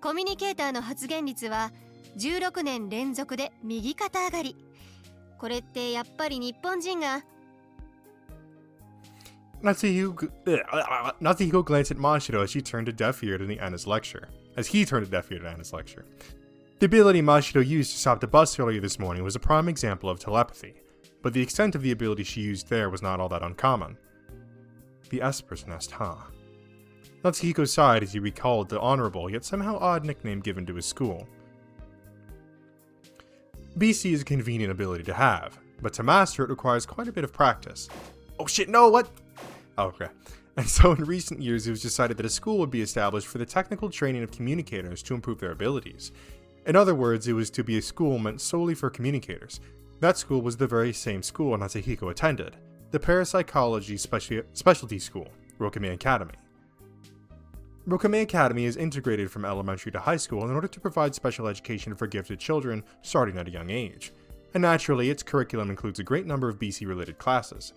コミュニケーターの発言率は16年連続で右肩上がり。これってやっぱり日本人が。 Natsuhiko glanced at Mashiro as he turned a deaf ear to Anna's lecture. The ability Mashiro used to stop the bus earlier this morning was a prime example of telepathy, but the extent of the ability she used there was not all that uncommon. The Esper's Nest, huh? Natsuhiko sighed as he recalled the honorable yet somehow odd nickname given to his school. BC is a convenient ability to have, but to master it requires quite a bit of practice. Oh shit, no, what? Oh, okay. And so in recent years it was decided that a school would be established for the technical training of communicators to improve their abilities. In other words, it was to be a school meant solely for communicators. That school was the very same school Natsuhiko attended, the Parapsychology Specialty School, Rokame Academy. Rokame Academy is integrated from elementary to high school in order to provide special education for gifted children starting at a young age. And naturally, its curriculum includes a great number of BC-related classes.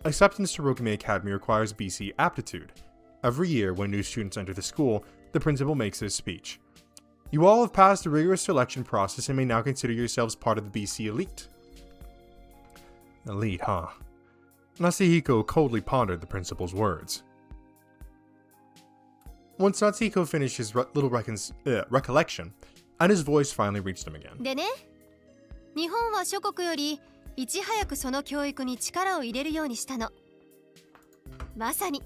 Acceptance to Rokame Academy requires BC aptitude. Every year, when new students enter the school, the principal makes this speech. You all have passed a rigorous selection process and may now consider yourselves part of the BC elite. Elite, huh? Natsuhiko coldly pondered the principal's words. Once Natsuhiko finished his little recollection, and his voice finally reached him again. でね、日本は諸国よりいち早くその教育に力を入れるようにしたの。まさに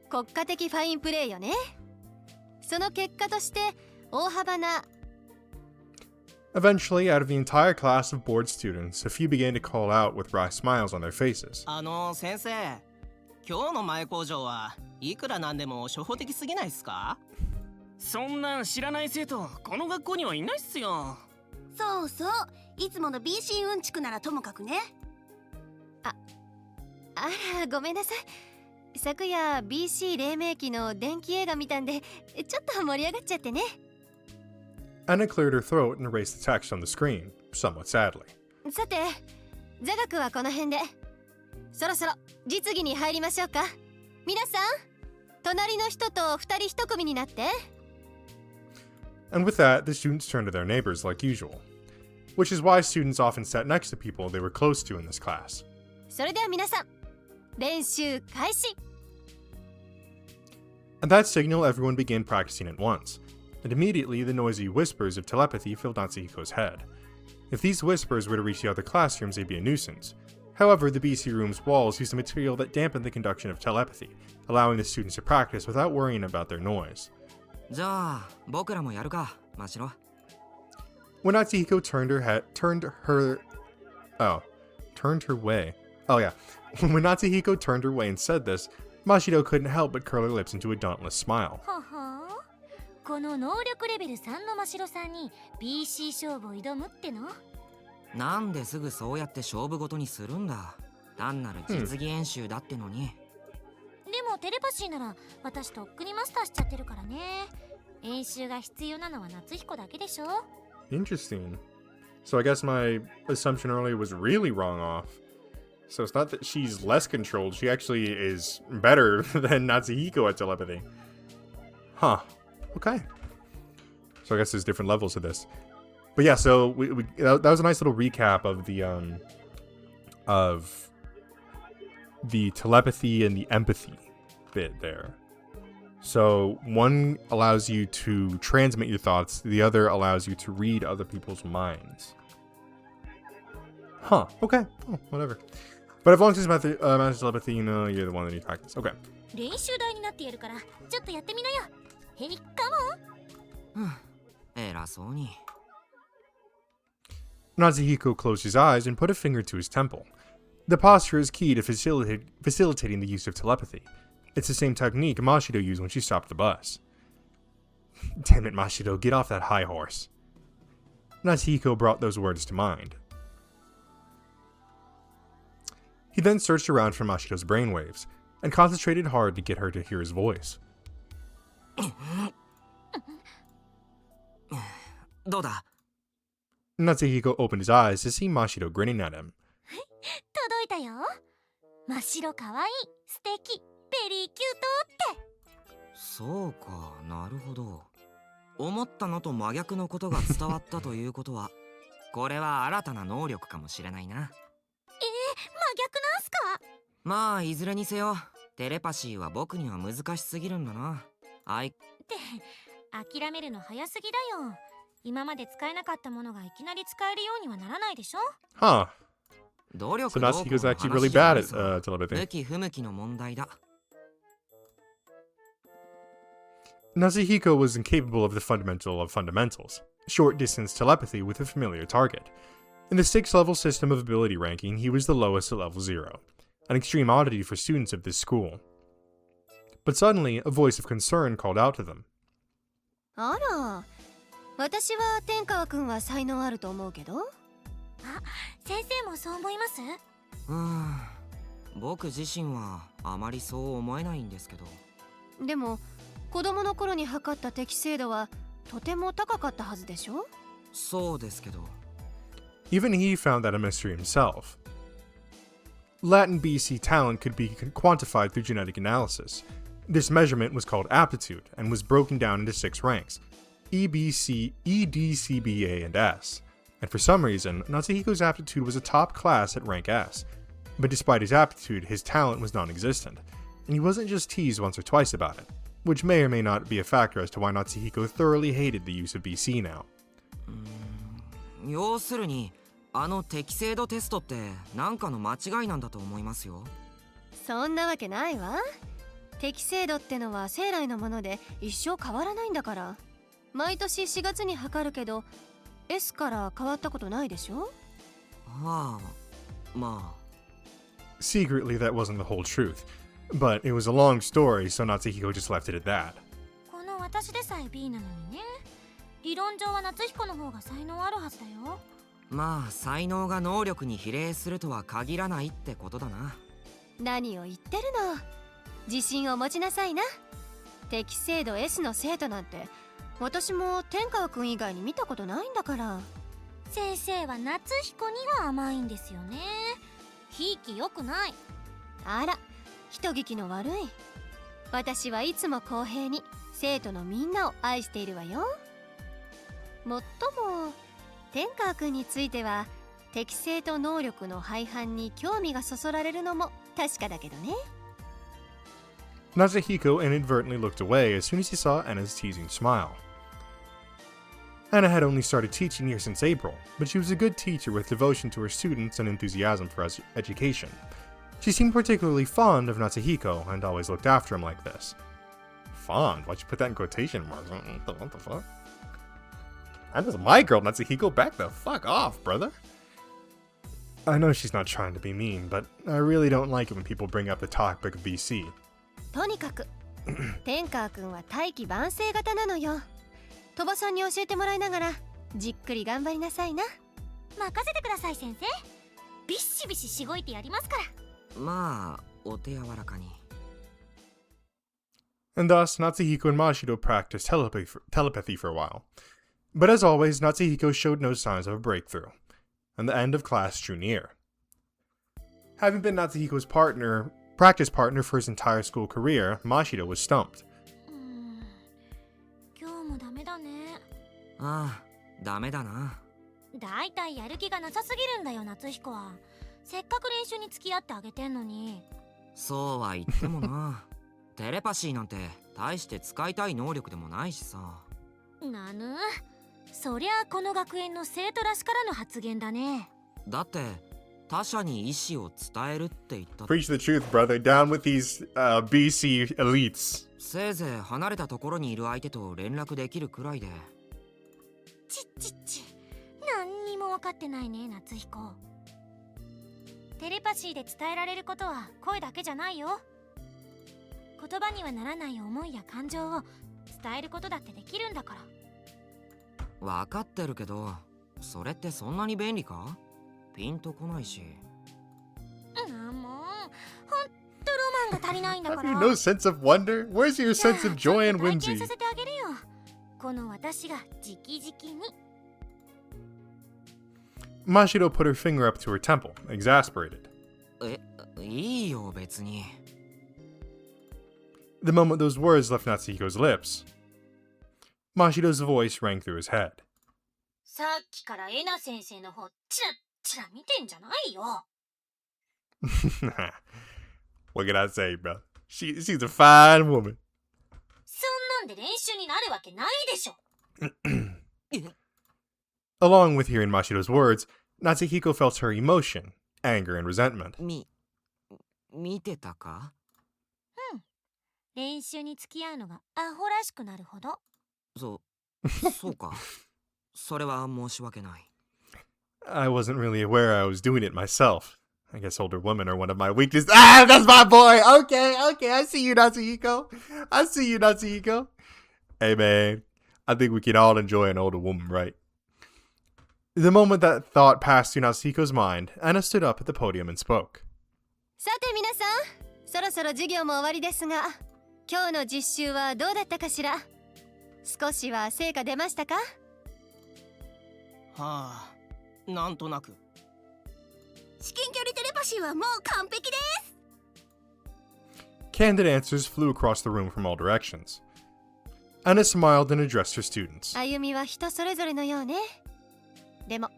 国家的ファインプレーよね。その結果として大幅な。 Eventually, out of the entire class of bored students, a few began to call out with wry smiles on their faces. 先生、今日の前工場はいくらなんでも初歩的すぎないっすか？そんなん知らない生徒この学校にはいないっすよ。そうそう、いつもの BC うんちくならともかくね。あら、ごめんなさい。昨夜 BC 黎明期の電気映画見たんでちょっと盛り上がっちゃってね。 Anna cleared her throat and erased the text on the screen, somewhat sadly. さて、座学はこの辺で。そろそろ実技に入りましょうか。皆さん、隣の人と2人1組になって。And with that, the students turned to their neighbors like usual, which is why students often sat next to people they were close to in this class. それでは皆さん練習開始。 At that signal, everyone began practicing at once, and immediately the noisy whispers of telepathy filled Natsuhiko's head. If these whispers were to reach the other classrooms, they'd be a nuisance. However, the BC room's walls used a material that dampened the conduction of telepathy, allowing the students to practice without worrying about their noise. じゃあ僕らもやるか、マシロ。 When Natsuhiko turned her way. Oh yeah. When Natsuhiko turned her way and said this, Mashiro couldn't help but curl her lips into a dauntless smile. ははこの能力レベル3の真城さんに BC 勝負を挑むっての？なんですぐそうやって勝負ごとにするんだ。単なる実技演習だってのに。でもテレパシーなら私とっくにマスターしちゃってるからね。演習が必要なのは夏彦だけでしょ。 Interesting. So I guess my assumption earlier was really wrong off. So it's not that she's less controlled, she actually is better than Natsuhiko at telepathy. Huh. Okay. So I guess there's different levels to this. But yeah, so that was a nice little recap of the telepathy and the empathy bit there. So one allows you to transmit your thoughts, the other allows you to read other people's minds. Huh, okay. Oh, whatever. But as long as it's master telepathy, you know, you're the one that you practice. Okay. 練習台になっているからちょっとやってみなよ。へいかも。偉そうに。 Natsuhiko closed his eyes and put a finger to his temple. The posture is key to facilitating the use of telepathy. It's the same technique Mashido used when she stopped the bus. Damn it, Mashido, get off that high horse. Natsuhiko brought those words to mind. He then searched around for Mashido's brainwaves, and concentrated hard to get her to hear his voice. どうだ？ Natsuhiko opened his eyes to see Mashido grinning at him. 届いたよ。真っ白かわいい、素敵、ベリーキュートって。そうか、なるほど。思ったのと真逆のことが伝わったということは、これは新たな能力かもしれないな。真逆なんすか？まあいずれにせよ、テレパシーは僕には難しすぎるんだな。って諦めるの早すぎだよ。今まで使えなかったものがいきなり使えるようにはならないでしょ。 Huh. 努力 So どうこうの Natsuhiko's actually 話 really じゃ bad ない at ぞ。 telepathy. 向き不向きの問題だ。Natsuhiko was incapable of the fundamental of fundamentals, short-distance telepathy with a familiar target. In the 6-level system of ability ranking, he was the lowest at level 0, an extreme oddity for students of this school. But suddenly, a voice of concern called out to them. あら、私は天川くんは才能あると思うけど。あ、先生もそう思います？僕自身はあまりそう思えないんですけど。でも子供の頃に測った適正度はとても高かったはずでしょ。そうですけど。 Even he found that a mystery himself. Latin BC talent could be quantified through genetic analysis. This measurement was called aptitude and was broken down into 6 ranks: EBC, EDCBA, and S. And for some reason, Natsuhiko's aptitude was a top class at rank S. But despite his aptitude, his talent was non-existent, and he wasn't just teased once or twice about it, which may or may not be a factor as to why Natsuhiko thoroughly hated the use of BC now. 要するに、あの適正度テストって何かの間違いなんだと思いますよ。そんなわけないわ。適正度ってのは生来のもので一生変わらないんだから。毎年4月に測るけど S から変わったことないでしょ。はあ、まあ。 Secretly, that wasn't the whole truth, but it was a long story, so Natsuhiko just left it at that. この私でさえ B なのにね。理論上は夏彦の方が才能あるはずだよ。まあ才能が能力に比例するとは限らないってことだな。何を言ってるの。自信を持ちなさいな。適正度 S の生徒なんて私も天川くん以外に見たことないんだから。先生は夏彦には甘いんですよね。ひいきよくない。あら、人聞きの悪い。私はいつも公平に生徒のみんなを愛しているわよ。もっとも天川くんについては適性と能力の廃反に興味がそそられるのも確かだけどね。 Natsuhiko inadvertently looked away as soon as he saw Anna's teasing smile. Anna had only started teaching here since April, but she was a good teacher with devotion to her students and enthusiasm for education. She seemed particularly fond of Natsuhiko and always looked after him like this. Fond? Why'd you put that in quotation marks? What the fuck? Anna's my girl, Natsuhiko. Back the fuck off, brother. I know she's not trying to be mean, but I really don't like it when people bring up the topic of BC. とにかく天川くんは大器晩成型なのよ。鳥羽さんに教えてもらいながらじっくり頑張りなさいな。任せてください先生。ビッシビシしごいてやりますから。まあお手柔らかに。 And thus, Natsuhiko and Mashiro practiced telepathy for a while. But as always, Natsuhiko showed no signs of a breakthrough, and the end of class drew near. Having been Natsuhiko's practice partner for his entire school career, Mashiro was stumped. 今日もダメだね。ああ、ダメだな。だいたいやる気がなさすぎるんだよ夏彦は。せっかく練習に付き合ってあげてんのに。そうは言ってもな。テレパシーなんて大して使いたい能力でもないしさ。なぬ、そりゃこの学園の生徒らしからの発言だね。だって他者に意思を伝えるって言った。 Preach the truth, brother. Down with these BC elites. せいぜい離れたところにいる相手と連絡できるくらいで。ちっちっち、何にも分かってないね夏彦。テレパシーで伝えられることは声だけじゃないよ。言葉にはならない思いや感情を伝えることだってできるんだから。分かってるけど、それってそんなに便利か？ピンとこないし。もうほんとロマンが足りないんだか Have ら。 you no sense of wonder? Where's your sense of joy and 体 whimsy? 験させてあげるよ。この私が直々に。 Mashiro put her finger up to her temple, exasperated. いいよ別に。 The moment those words left Natsuhiko's lips, Mashiro's voice rang through his head. さっきからエナ先生の方チラッチラ見てんじゃないよ。What can I say, bro? She's a fine woman. そんなんで練習になるわけないでしょ。Along with hearing Mashiro's words, Natsuhiko felt her emotion, anger, and resentment. 見てたか？練習に付き合うのがアホらしくなるほど。そうか。それは申し訳ない。 I wasn't really aware I was doing it myself. I guess older women are one of my weaknesses. Ah, that's my boy! Okay, I see you, Natsuhiko. Hey, man, I think we can all enjoy an older woman, right? The moment that thought passed through Natsuhiko's mind, Anna stood up at the podium and spoke. さて皆さん、そろそろ授業も終わりですが、今日の実習はどうだったかしら。少しは成果出ましたか？はあ、なんとなく。至近距離テレパシーはもう完璧です。 Candid answers flew across the room from all directions. Anna smiled and addressed her students. 歩みは人それぞれのようね。でも、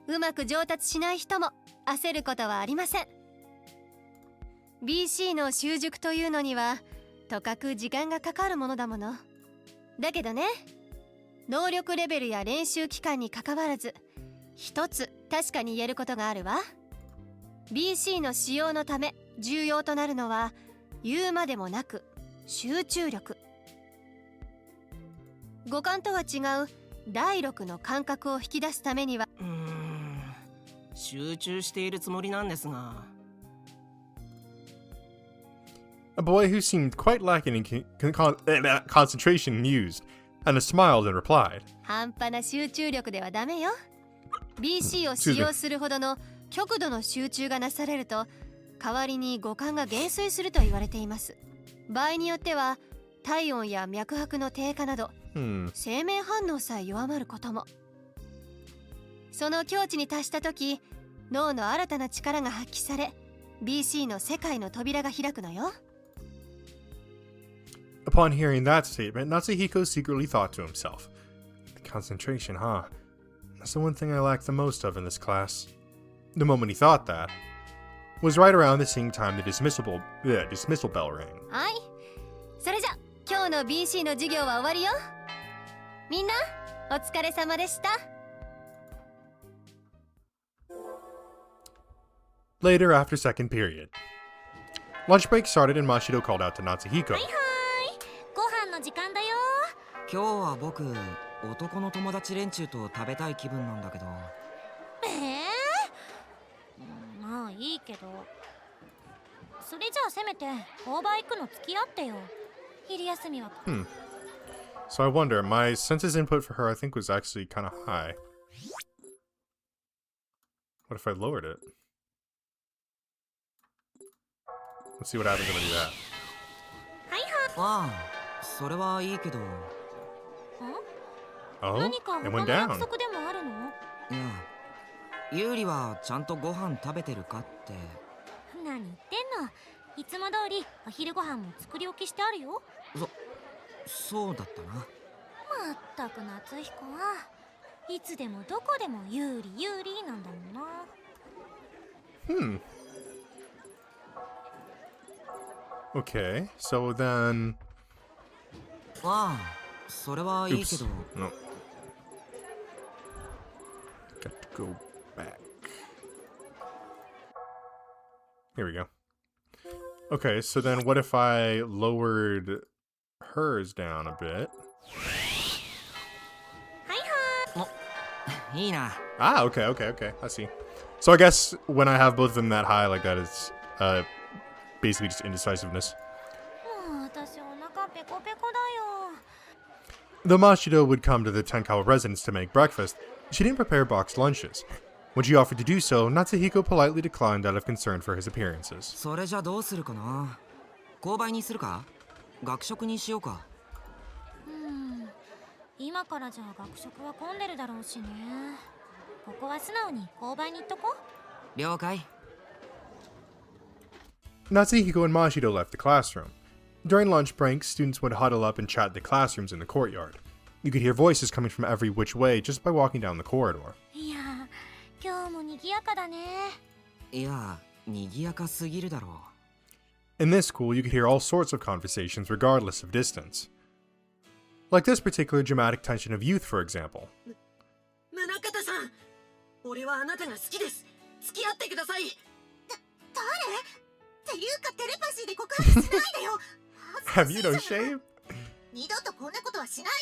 うまく上達しない人も焦ることはありません。BC の習熟というのには、とかく時間がかかるものだもの。だけどね、能力レベルや練習期間にかかわらず、一つ確かに言えることがあるわ。BC の使用のため重要となるのは、言うまでもなく集中力。五感とは違う第六の感覚を引き出すためには、集中しているつもりなんですが。A boy who seemed quite lacking in concentration mused, Anna smiled and replied. 半端な集中力ではダメよ。BC を使用するほどの極度の集中がなされると、代わりに五感が減衰すると言われています。場合によっては体温や脈拍の低下など、生命反応さえ弱まることも。その境地に達した時、脳の新たな力が発揮され、BC の世界の扉が開くのよ。Upon hearing that statement, Natsuhiko secretly thought to himself, "The Concentration, huh? That's the one thing I lack the most of in this class. The moment he thought that was right around the same time the dismissal bell rang. はいそれじゃ今日の BC の授業は終わりよみんなお疲れ様でした Later, after second period. Lunch break started and Mashido called out to Natsuhiko. はいご飯の時間だよ。今日は僕男の友達連中と食べたい気分なんだけど。まあいいけど、それじゃあせめて購買行くの付き合ってよ。昼休みは。So I wonder, my senses input for her I think was actually kind of high. What if I lowered it? Let's see what happens if I do that. ああ、それはいいけど。Oh, 何か it 他 went の約 down. 束でもあるの？いや、ユーリはちゃんとご飯食べてるかって。何言ってんの？いつも通りお昼ご飯も作り置きしてあるよ。そうだったな。まったく夏彦はいつでもどこでも有利有利なんだもんな。Okay, so then... ああ、それはいいけ Oops. ど。 No. Got to go back. Here we go. Okay, so then what if I lowered hers down a bit? いいな。 Ah, okay. I see. So I guess when I have both of them that high like that, it's basically just indecisiveness. もう私お腹ペコペコだよ。 Though Mashido would come to the Tenkawa residence to make breakfast, she didn't prepare boxed lunches. When she offered to do so, Natsuhiko politely declined out of concern for his appearances. それじゃどうするかな。購買にするか？学食にしようか。今からじゃ学食は混んでるだろうしね。ここは素直に購買に行っとこ。了解。 Natsuhiko and Mashido left the classroom. During lunch breaks, students would huddle up and chat in the classrooms in the courtyard. You could hear voices coming from every which way just by walking down the corridor. いや今日も賑やかだね。いや、賑やかすぎるだろう。 In this school, you could hear all sorts of conversations regardless of distance. Like this particular dramatic tension of youth, for example. 宗像さん、俺はあなたが好きです。付き合ってください。誰っていうかテレパシーで告白しないでよ。 Have you no shame? 二度とこんなことはしない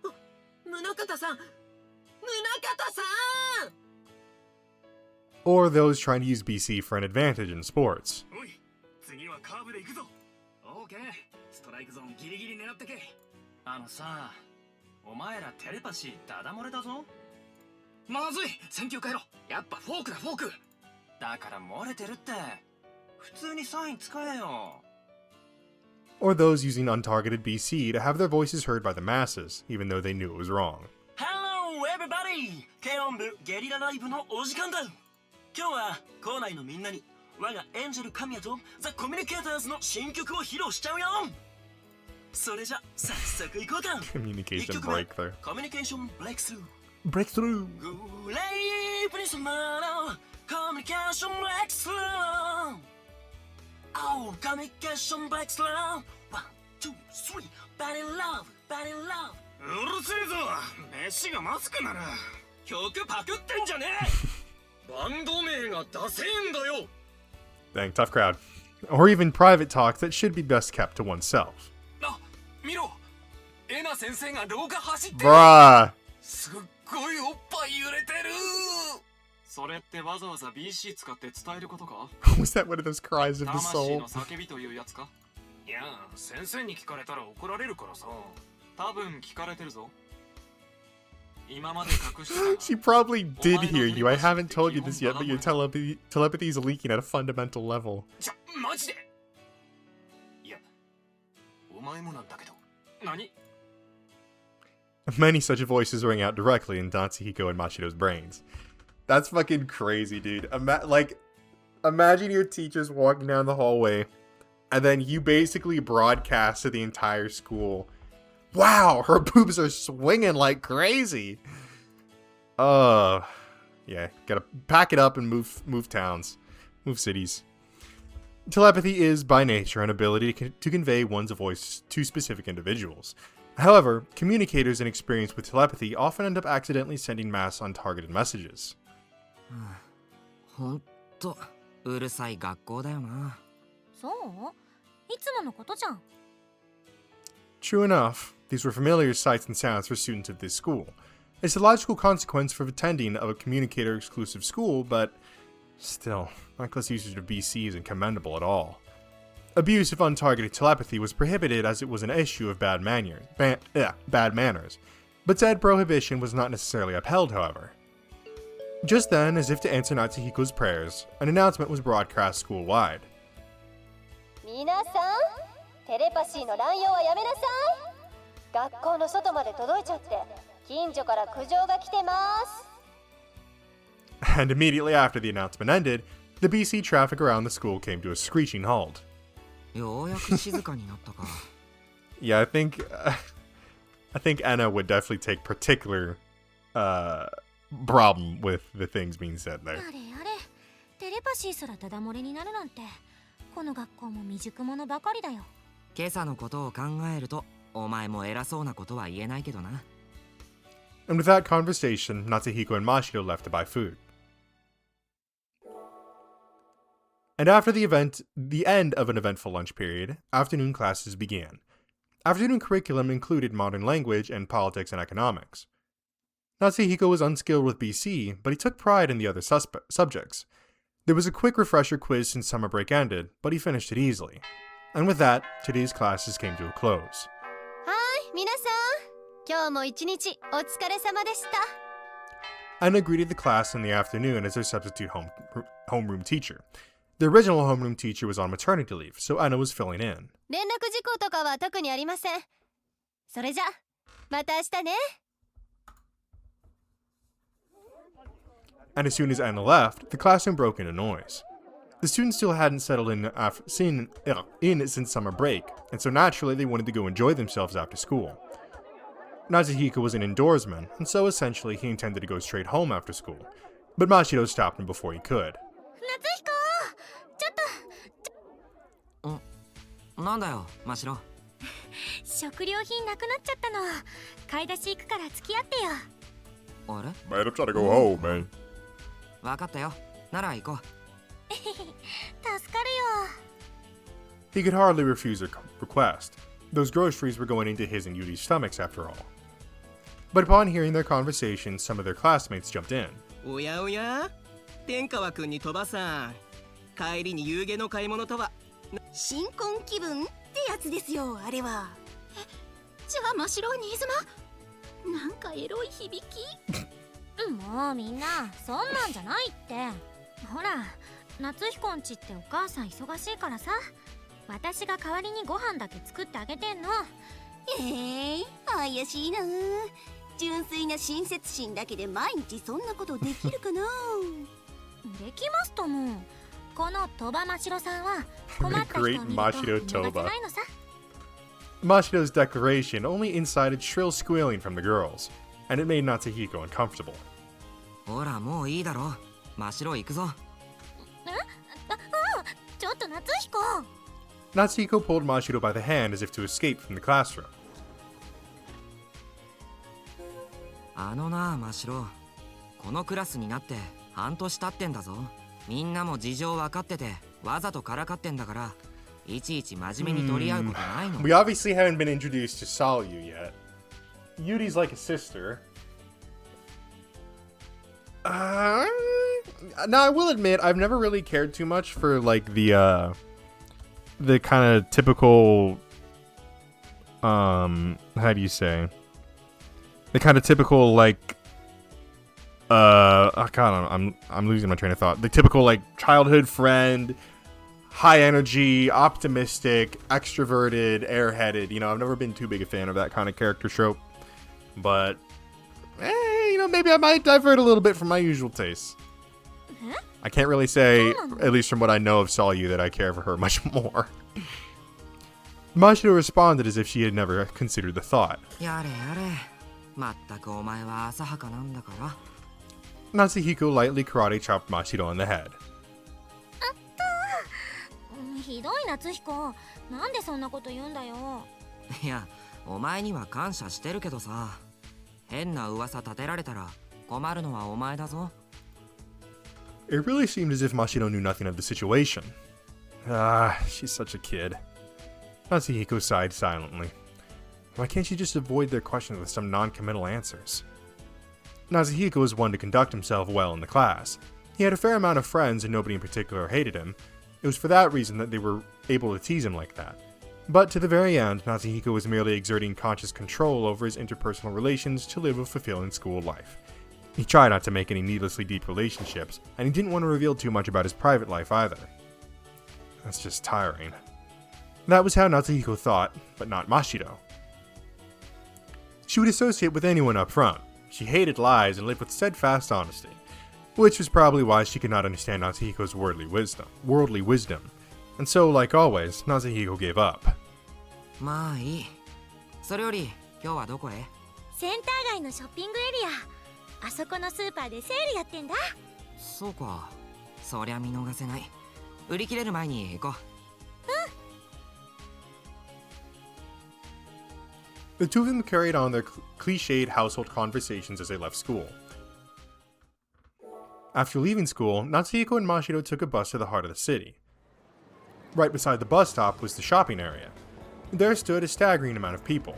で。宗像さん、宗像さん。 Or those trying to use BC for an advantage in sports. おい次はカーブで行くぞオーケーストライクゾーンギリギリ狙ってけあのさお前らテレパシーダダ漏れだぞまずい選球変えろやっぱフォークだフォークだから漏れてるって普通にサイン使えよ Or those using untargeted BC to have their voices heard by the masses, even though they knew it was wrong. Hello everybody 軽音部ゲリラライブのお時間だ今日は校内のみんなに我がエンジェル神谷とザ・コミュニケーターズの新曲を披露しちゃうよそれじゃ早速行こうか Communication breakthrough. コミュニケーションブレイクスルー Breakthrough! グレイプに染まろうコミュニケーションブレイクスルー Oh コミュニケーションブレイクスルー One, two, three Bad in love, bad in love うるせえぞ飯がマスクなら曲パクってんじゃねえバンド名がダセえんだよ Dang, tough crowd. Or even private talk that should be best kept to oneself. あ、見ろエナ先生が廊下走ってる Bruh! すっごいおっぱい揺れてるそれってわざわざ BC 使って伝えることか Was that one of those cries of the 魂 soul? の叫びというやつかいや、先生に聞かれたら怒られるからさ多分聞かれてるぞ今まで隠してた She probably did hear you. I haven't told you this yet, but your telepathy is leaking at a fundamental level. じゃ、マジでいや、お前もなんだけど何 Many such voices ring out directly in Natsuhiko and Mashido's brains. That's fucking crazy, dude. Imagine your teachers walking down the hallway, and then you basically broadcast to the entire school Wow, her boobs are swinging like crazy. Yeah, gotta pack it up and move towns, move cities. Telepathy is, by nature, an ability to convey one's voice to specific individuals. However, communicators inexperienced with telepathy often end up accidentally sending mass untargeted messages. ほんとうるさい学校だよな。そういつものことじゃん。 True enough, these were familiar sights and sounds for students of this school. It's a logical consequence for attending of a communicator-exclusive school, but still, reckless usage of BC isn't commendable at all. Abuse of untargeted telepathy was prohibited as it was an issue of bad manners. But said prohibition was not necessarily upheld, however. Just then, as if to answer Natsuhiko's prayers, an announcement was broadcast school-wide. 皆さん、テレパシーの乱用はやめなさい。学校の外まで届いちゃって、近所から苦情が来てます。 And immediately after the announcement ended, the BC traffic around the school came to a screeching halt. ようやく静かになったか。Yeah, I think Anna would definitely take particular problem with the things being said there. あれあれテレパシーすらダダ漏れになるなんてこの学校も未熟者ばかりだよ。今朝のことを考えるとお前も偉そうなことは言えないけどな。 And with that conversation, Natsuhiko and Mashiro left to buy food. And after the end of an eventful lunch period, afternoon classes began. Afternoon curriculum included modern language and politics and economics. Natsuhiko was unskilled with BC, but he took pride in the other subjects. There was a quick refresher quiz since summer break ended, but he finished it easily. And with that, today's classes came to a close. はい、皆さん、今日も一日お疲れ様でした。 Anna greeted the class in the afternoon as their substitute homeroom teacher. The original homeroom teacher was on maternity leave, so Anna was filling in. 連絡事項とかは特にありません。それじゃ、また明日ね。 And as soon as Anna left, the classroom broke into noise. The students still hadn't settled in since summer break, and so naturally they wanted to go enjoy themselves after school. Natsuhiko was an indoorsman, and so essentially he intended to go straight home after school. But Mashiro stopped him before he could. 夏彦ちょっとなんだよ、マシロ。食料品なくなっちゃったの。買い出し行くから付き合ってよ。あれ Man, I'm trying to go home, man. わかったよ。なら行こう。助かるよ。 He could hardly refuse her request. Those groceries were going into his and Yudi's stomachs after all. But upon hearing their conversation, some of their classmates jumped in. おやおや天川くんに飛ばさん帰りに夕げの買い物とは新婚気分ってやつですよあれは。じゃあ真白新妻なんかエロい響き。もうみんなそんなんじゃないって。ほら夏彦んちってお母さん忙しいからさ、私が代わりにご飯だけ作ってあげてんの。怪しいな。純粋な親切心だけで毎日そんなことできるかな。できますとも。この鳥羽真白さんは困った人を見ると逃がせないのさ。 Mashiro's declaration only incited shrill squealing from the girls, and it made Natsuhiko uncomfortable. ほらもういいだろ。マシロ行くぞ。ちょっと夏彦。 Natsuhiko pulled Mashiro by the hand as if to escape from the classroom. あのな、マシロ。このクラスになって半年経ってんだぞ。みんなも事情分かっててわざとからかってんだから、いちいち真面目に取り合うことないの。We obviously haven't been introduced to Salyu yet. Yudi's like a sister. Now I will admit I've never really cared too much for like the kind of typical how do you say? The kind of typical like God, I'm losing my train of thought. The typical like childhood friend, high energy, optimistic, extroverted, airheaded. You know, I've never been too big a fan of that kind of character trope. But you know, maybe I might divert a little bit from my usual tastes. I can't really say, at least from what I know of Salyu, that I care for her much more. Mashiro responded as if she had never considered the thought. やれやれ、まったくお前は浅はかなんだから。 Natsuhiko lightly karate chopped Mashiro on the head. ひどい夏彦、なんでそんなこと言うんだよ。いや、お前には感謝してるけどさ、変な噂立てられたら困るのはお前だぞ。 It really seemed as if Mashiro knew nothing of the situation. Ah, she's such a kid. Natsuhiko sighed silently. Why can't she just avoid their questions with some non-committal answers? Natsuhiko was one to conduct himself well in the class. He had a fair amount of friends and nobody in particular hated him. It was for that reason that they were able to tease him like that. But to the very end, Natsuhiko was merely exerting conscious control over his interpersonal relations to live a fulfilling school life. He tried not to make any needlessly deep relationships, and he didn't want to reveal too much about his private life either. That's just tiring. That was how Natsuhiko thought, but not Mashiro. She would associate with anyone up front. She hated lies and lived with steadfast honesty, which was probably why she could not understand Natsuhiko's worldly wisdom. And so, like always, Natsuhiko gave up. まあいい。それより今日はどこへ？センター街のショッピングエリア。あそこのスーパーでセールやってんだ。そうか。そりゃ見逃せない。売り切れる前に行こう。The two of them carried on their cliched household conversations as they left school. After leaving school, Natsuhiko and Mashiro took a bus to the heart of the city. Right beside the bus stop was the shopping area. There stood a staggering amount of people.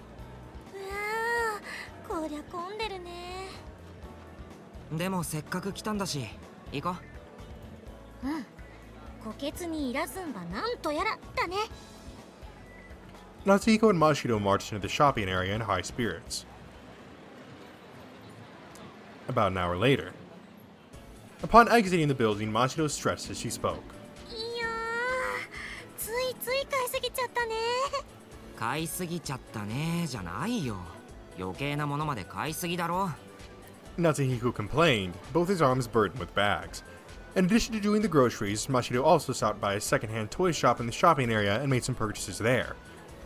うわー、こりゃ混んでるね。でもせっかく来たんだし、行こう。うん。虎穴にいらずんばなんとやらだね。Natsuhiko and Mashiro marched into the shopping area in high spirits. About an hour later. Upon exiting the building, Mashiro stretched as she spoke. いやー、ついつい買いすぎちゃったね。買いすぎちゃったねじゃないよ。余計なものまで買いすぎだろ。 Natsuhiko complained, both his arms burdened with bags. In addition to doing the groceries, Mashiro also stopped by a secondhand toy shop in the shopping area and made some purchases there.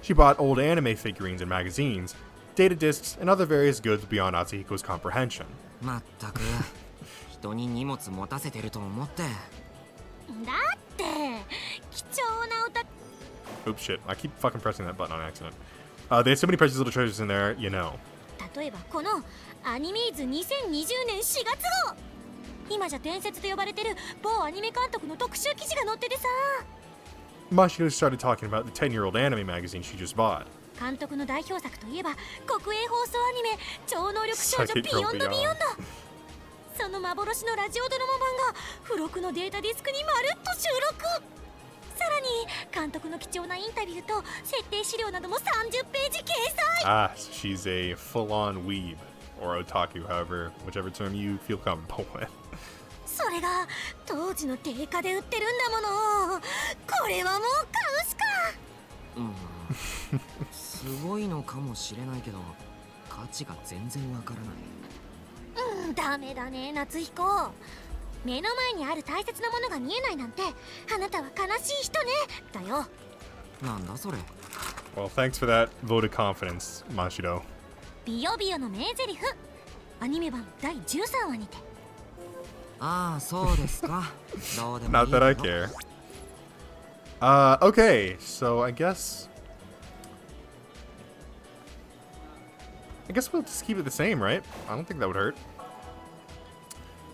She bought old anime figurines and magazines, data discs, and other various goods beyond Natsuhiko's comprehension. まったく人に荷物持たせてると思って。だって貴重なおた。 Oops, shit. I keep fucking pressing that button on accident. They had so many precious little treasures in there, you know. 例えばこのアニメーズ2020年4月号。今じゃ伝説と呼ばれてる某アニメ監督の特集記事が載っててさ。Mashiro started talking about the 10-year-old anime magazine she just bought. 監督の代表作といえば国営放送アニメ超能力少女ビヨンドビヨンド。その幻のラジオドラマ版が付録のデータディスクにまるっと収録。さらに監督の貴重なインタビューと設定資料なども30ページ掲載。 Ah, so she's a full-on weeb, or otaku, whichever term you feel comfortable with. それが当時の定価で売ってるんだもの。これはもう買うしか。すごいのかもしれないけど価値が全然わからない。ダメだね夏彦。目の前にある大切なものが見えないなんてあなたは悲しい人ねだよ。なんだそれ。 Well, thanks for that vote of confidence, Mashiro. ビヨビヨの名台詞アニメ版第13話にて。ああそうですか。どうでもいい Not that I care. Okay, so I guess we'll just keep it the same, right? I don't think that would hurt.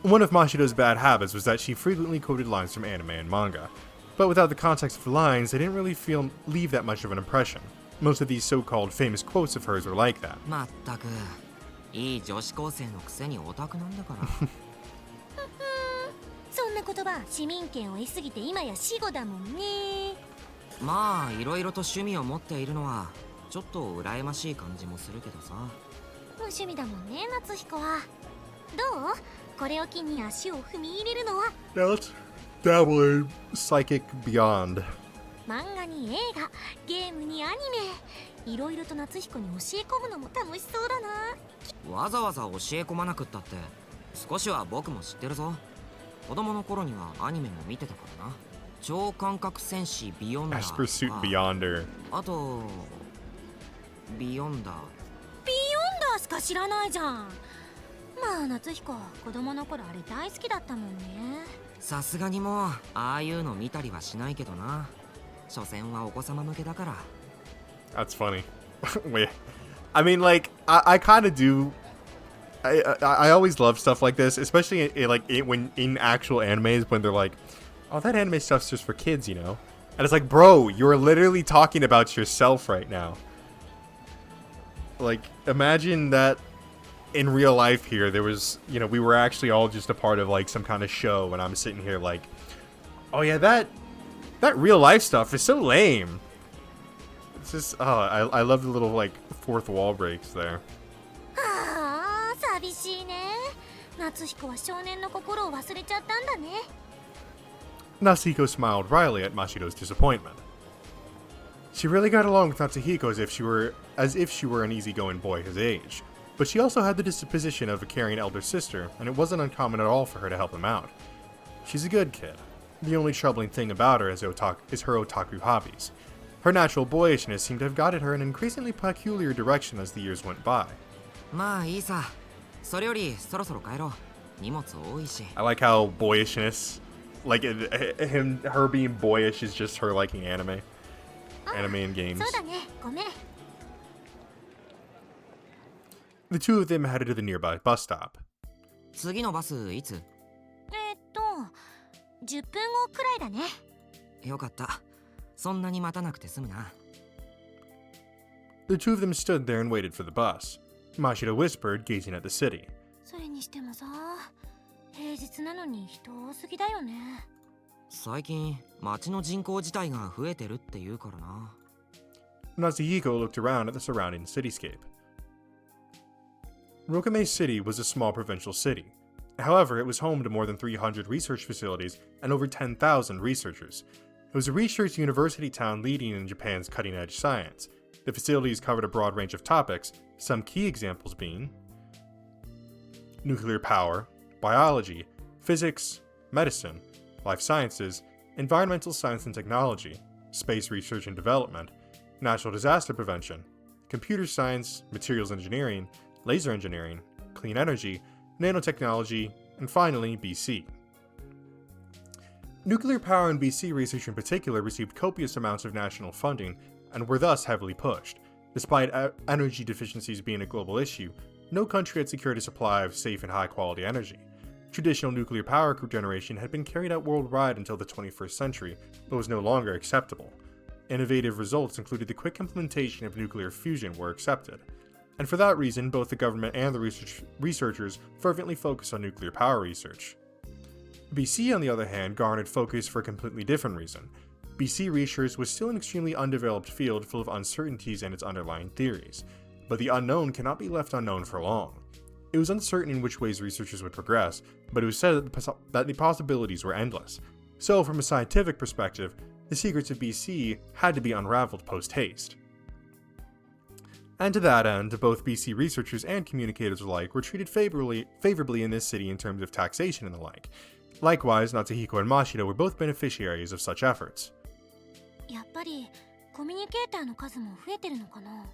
One of Mashiro's bad habits was that she frequently quoted lines from anime and manga. But without the context of the lines, they didn't really leave that much of an impression. Most of these so-called famous quotes of hers were like that. まったくいい女子高生のくせにオタクなんだから。そんな言葉市民権を得すぎて今や死語だもんね。まあいろいろと趣味を持っているのはちょっと羨ましい感じもするけどさ。無趣味だもんね夏彦は。どうこれを機に足を踏み入れるのは。 Now let's dabble in Psychic Beyond. 漫画に映画ゲームにアニメいろいろと夏彦に教え込むのも楽しそうだな。わざわざ教え込まなくったって少しは僕も知ってるぞ。子供の頃にはアニメも見てたからな。超感覚戦士ビヨンダー Esper Suit Beyonder. あとビヨンダービヨンダーしか知らないじゃん。まあ夏彦、子供の頃あれ大好きだったもんね。さすがにもうああいうの見たりはしないけどな。所詮はお子様向けだから。 That's funny. Wait. I mean, like, I kind of do. I always love stuff like this, especially when in actual animes when they're like, oh, that anime stuff's just for kids, you know? And it's like, bro, you're literally talking about yourself right now. Like, imagine that in real life here, there was, you know, we were actually all just a part of, like, some kind of show, and I'm sitting here like, oh yeah, that real life stuff is so lame. It's just, oh, I love the little, like, fourth wall breaks there. はあ、寂しいね。夏彦は少年の心を忘れちゃったんだね。Natsuhiko smiled wryly at Mashiro's disappointment. She really got along with Natsuhiko as if she were an easygoing boy his age, but she also had the disposition of a caring elder sister, and it wasn't uncommon at all for her to help him out. She's a good kid. The only troubling thing about her is her otaku hobbies. Her natural boyishness seemed to have guided her in an increasingly peculiar direction as the years went by. まあいいさ。それよりそろそろ帰ろう。荷物多いし。 I like how boyishness, like her being boyish is just her liking anime and games. そうだね、ごめん。The two of them headed to the nearby bus stop. 次のバスいつ？ 10分後くらいだね。よかった。そんなに待たなくて済むな。 The two of them stood there and waited for the bus. Mashiro whispered, gazing at the city. それにしてもさ、平日なのに人多すぎだよね。最近街の人口自体が増えてるって言うからな。 Natsuhiko looked around at the surrounding cityscape. Rokame City was a small provincial city. However, it was home to more than 300 research facilities and over 10,000 researchers. It was a research university town leading in Japan's cutting-edge science. The facilities covered a broad range of topics, some key examples being nuclear power, biology, physics, medicine, life sciences, environmental science and technology, space research and development, natural disaster prevention, computer science, materials engineering, laser engineering, clean energy, nanotechnology, and finally, BC. Nuclear power and BC research in particular received copious amounts of national funding and were thus heavily pushed. Despite energy deficiencies being a global issue, no country had secured a supply of safe and high-quality energy. Traditional nuclear power generation had been carried out worldwide until the 21st century, but was no longer acceptable. Innovative results included the quick implementation of nuclear fusion were accepted. And for that reason, both the government and the researchers fervently focused on nuclear power research. BC, on the other hand, garnered focus for a completely different reason. BC research was still an extremely undeveloped field full of uncertainties and its underlying theories, but the unknown cannot be left unknown for long. It was uncertain in which ways researchers would progress, but it was said that the possibilities were endless. So, from a scientific perspective, the secrets of BC had to be unraveled post-haste. And to that end, both BC researchers and communicators alike were treated favorably in this city in terms of taxation and the like. Likewise, Natsuhiko and Mashiro were both beneficiaries of such efforts. やっぱりコミュニケーターの数も増えてるのかな。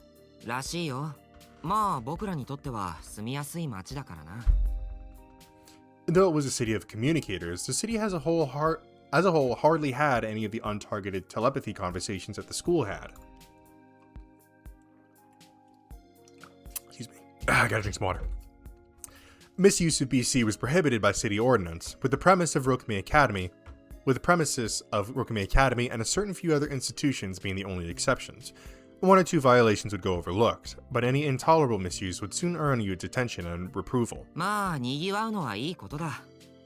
らしいよ。まあ僕らにとっては住みやすい街だからな。 Though it was a city of communicators, the city as a whole hardly had any of the untargeted telepathy conversations that the school had. Excuse me. I gotta drink some water. Misuse of BC was prohibited by city ordinance, with the premises of Rokame Academy and a certain few other institutions being the only exceptions. One or two violations would go overlooked, but any intolerable misuse would soon earn you detention and reproval. まあ賑わうのはいいことだ。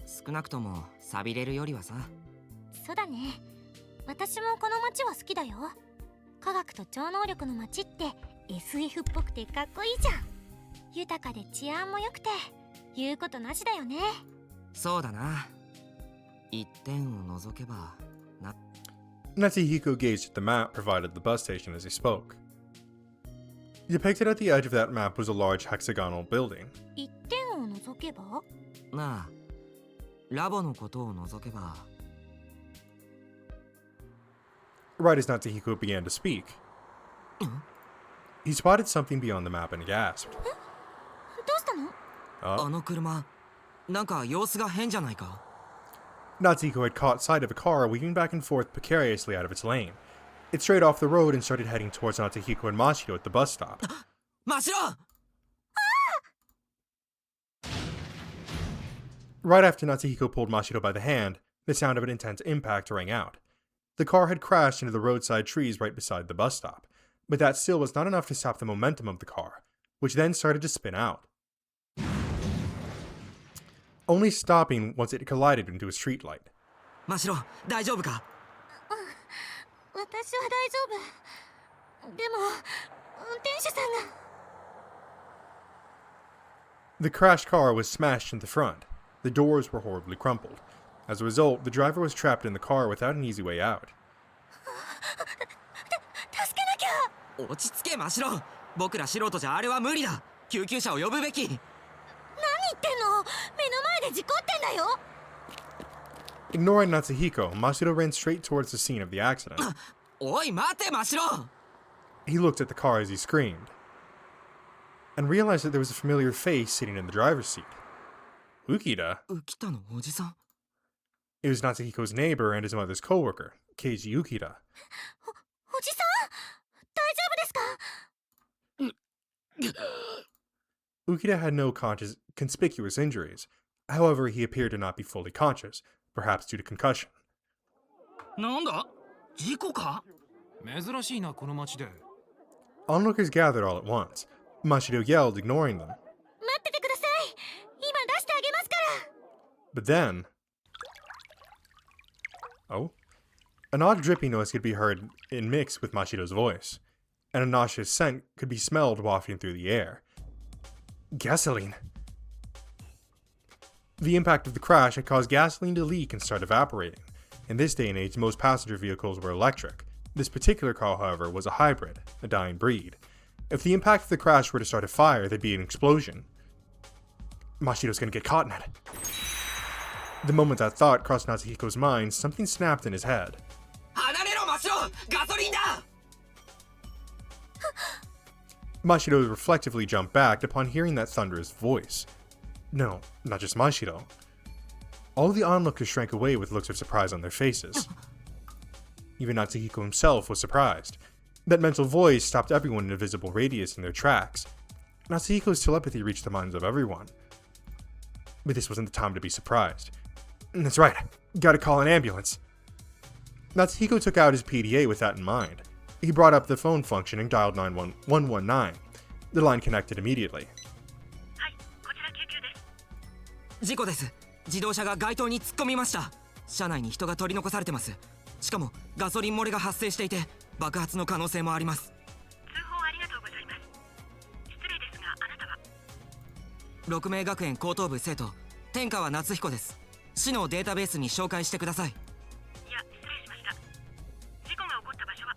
少なくとも寂れるよりはさ。そうだね。私もこの街は好きだよ。科学と超能力の街って SF っぽくてかっこいいじゃん。豊かで治安も良くて言うことなしだよね。そうだな。一点を除けばな。 Natsuhiko gazed at the map provided the bus station as he spoke. Depicted at the edge of that map was a large hexagonal building. 一点を除けば？なあ、ラボのことを除けば。Right as Natsuhiko began to speak, he spotted something beyond the map and gasped. どうしたの？ あの車なんか様子が変じゃないか。 Natsuhiko had caught sight of a car weaving back and forth precariously out of its lane. It strayed off the road and started heading towards Natsuhiko and Mashiro at the bus stop. 真っ白 Right after Natsuhiko pulled Mashiro by the hand, the sound of an intense impact rang out. The car had crashed into the roadside trees right beside the bus stop, but that still was not enough to stop the momentum of the car, which then started to spin out, only stopping once it collided into a streetlight. 真っ白大丈夫か？私は大丈夫。でも運転手さんが。 The crashed car was smashed in the front. The doors were horribly crumpled. As a result, the driver was trapped in the car without an easy way out. 助けなきゃ。落ち着け真っ白僕ら素人じゃあれは無理だ救急車を呼ぶべき何言ってんの？目の前で事故ってんだよ。 Ignoring Natsuhiko, Mashiro ran straight towards the scene of the accident. おい待て真っ白 He looked at the car as he screamed, and realized that there was a familiar face sitting in the driver's seat. Ukida? 浮田のおじさん It was Natsuhiko's neighbor and his mother's co-worker, Keiji Ukida. おじさん、大丈夫ですか？ Ukida had no conspicuous injuries. However, he appeared to not be fully conscious, perhaps due to concussion. なんだ事故か？珍しいなこの町で。 Onlookers gathered all at once. Mashiro yelled, ignoring them. 待っててください。今出してあげますから。 But then... Oh? An odd dripping noise could be heard in mix with Mashiro's voice, and a nauseous scent could be smelled wafting through the air. Gasoline. The impact of the crash had caused gasoline to leak and start evaporating. In this day and age, most passenger vehicles were electric. This particular car, however, was a hybrid, a dying breed. If the impact of the crash were to start a fire, there'd be an explosion. Mashiro's gonna get caught in it. The moment that thought crossed Natsuhiko's mind, something snapped in his head. 離れろ真っ白ガソリンだ Mashiro reflectively jumped back upon hearing that thunderous voice. No, not just Mashiro. All the onlookers shrank away with looks of surprise on their faces. Even Natsuhiko himself was surprised. That mental voice stopped everyone in a visible radius in their tracks. Natsuhiko's telepathy reached the minds of everyone. But this wasn't the time to be surprised. That's right, gotta call an ambulance. Natsuhiko took out his PDA with that in mind. He brought up the phone function and dialed 119. The line connected immediately. はい、こちら救急です。事故です自動車が街灯に突っ込みました車内に人が取り残されてますしかもガソリン漏れが発生していて爆発の可能性もあります通報ありがとうございます。失礼ですが、あなたは？六名学園高等部生徒天川夏彦です市のデータベースに紹介してくださいいや、失礼しました。事故が起こった場所は？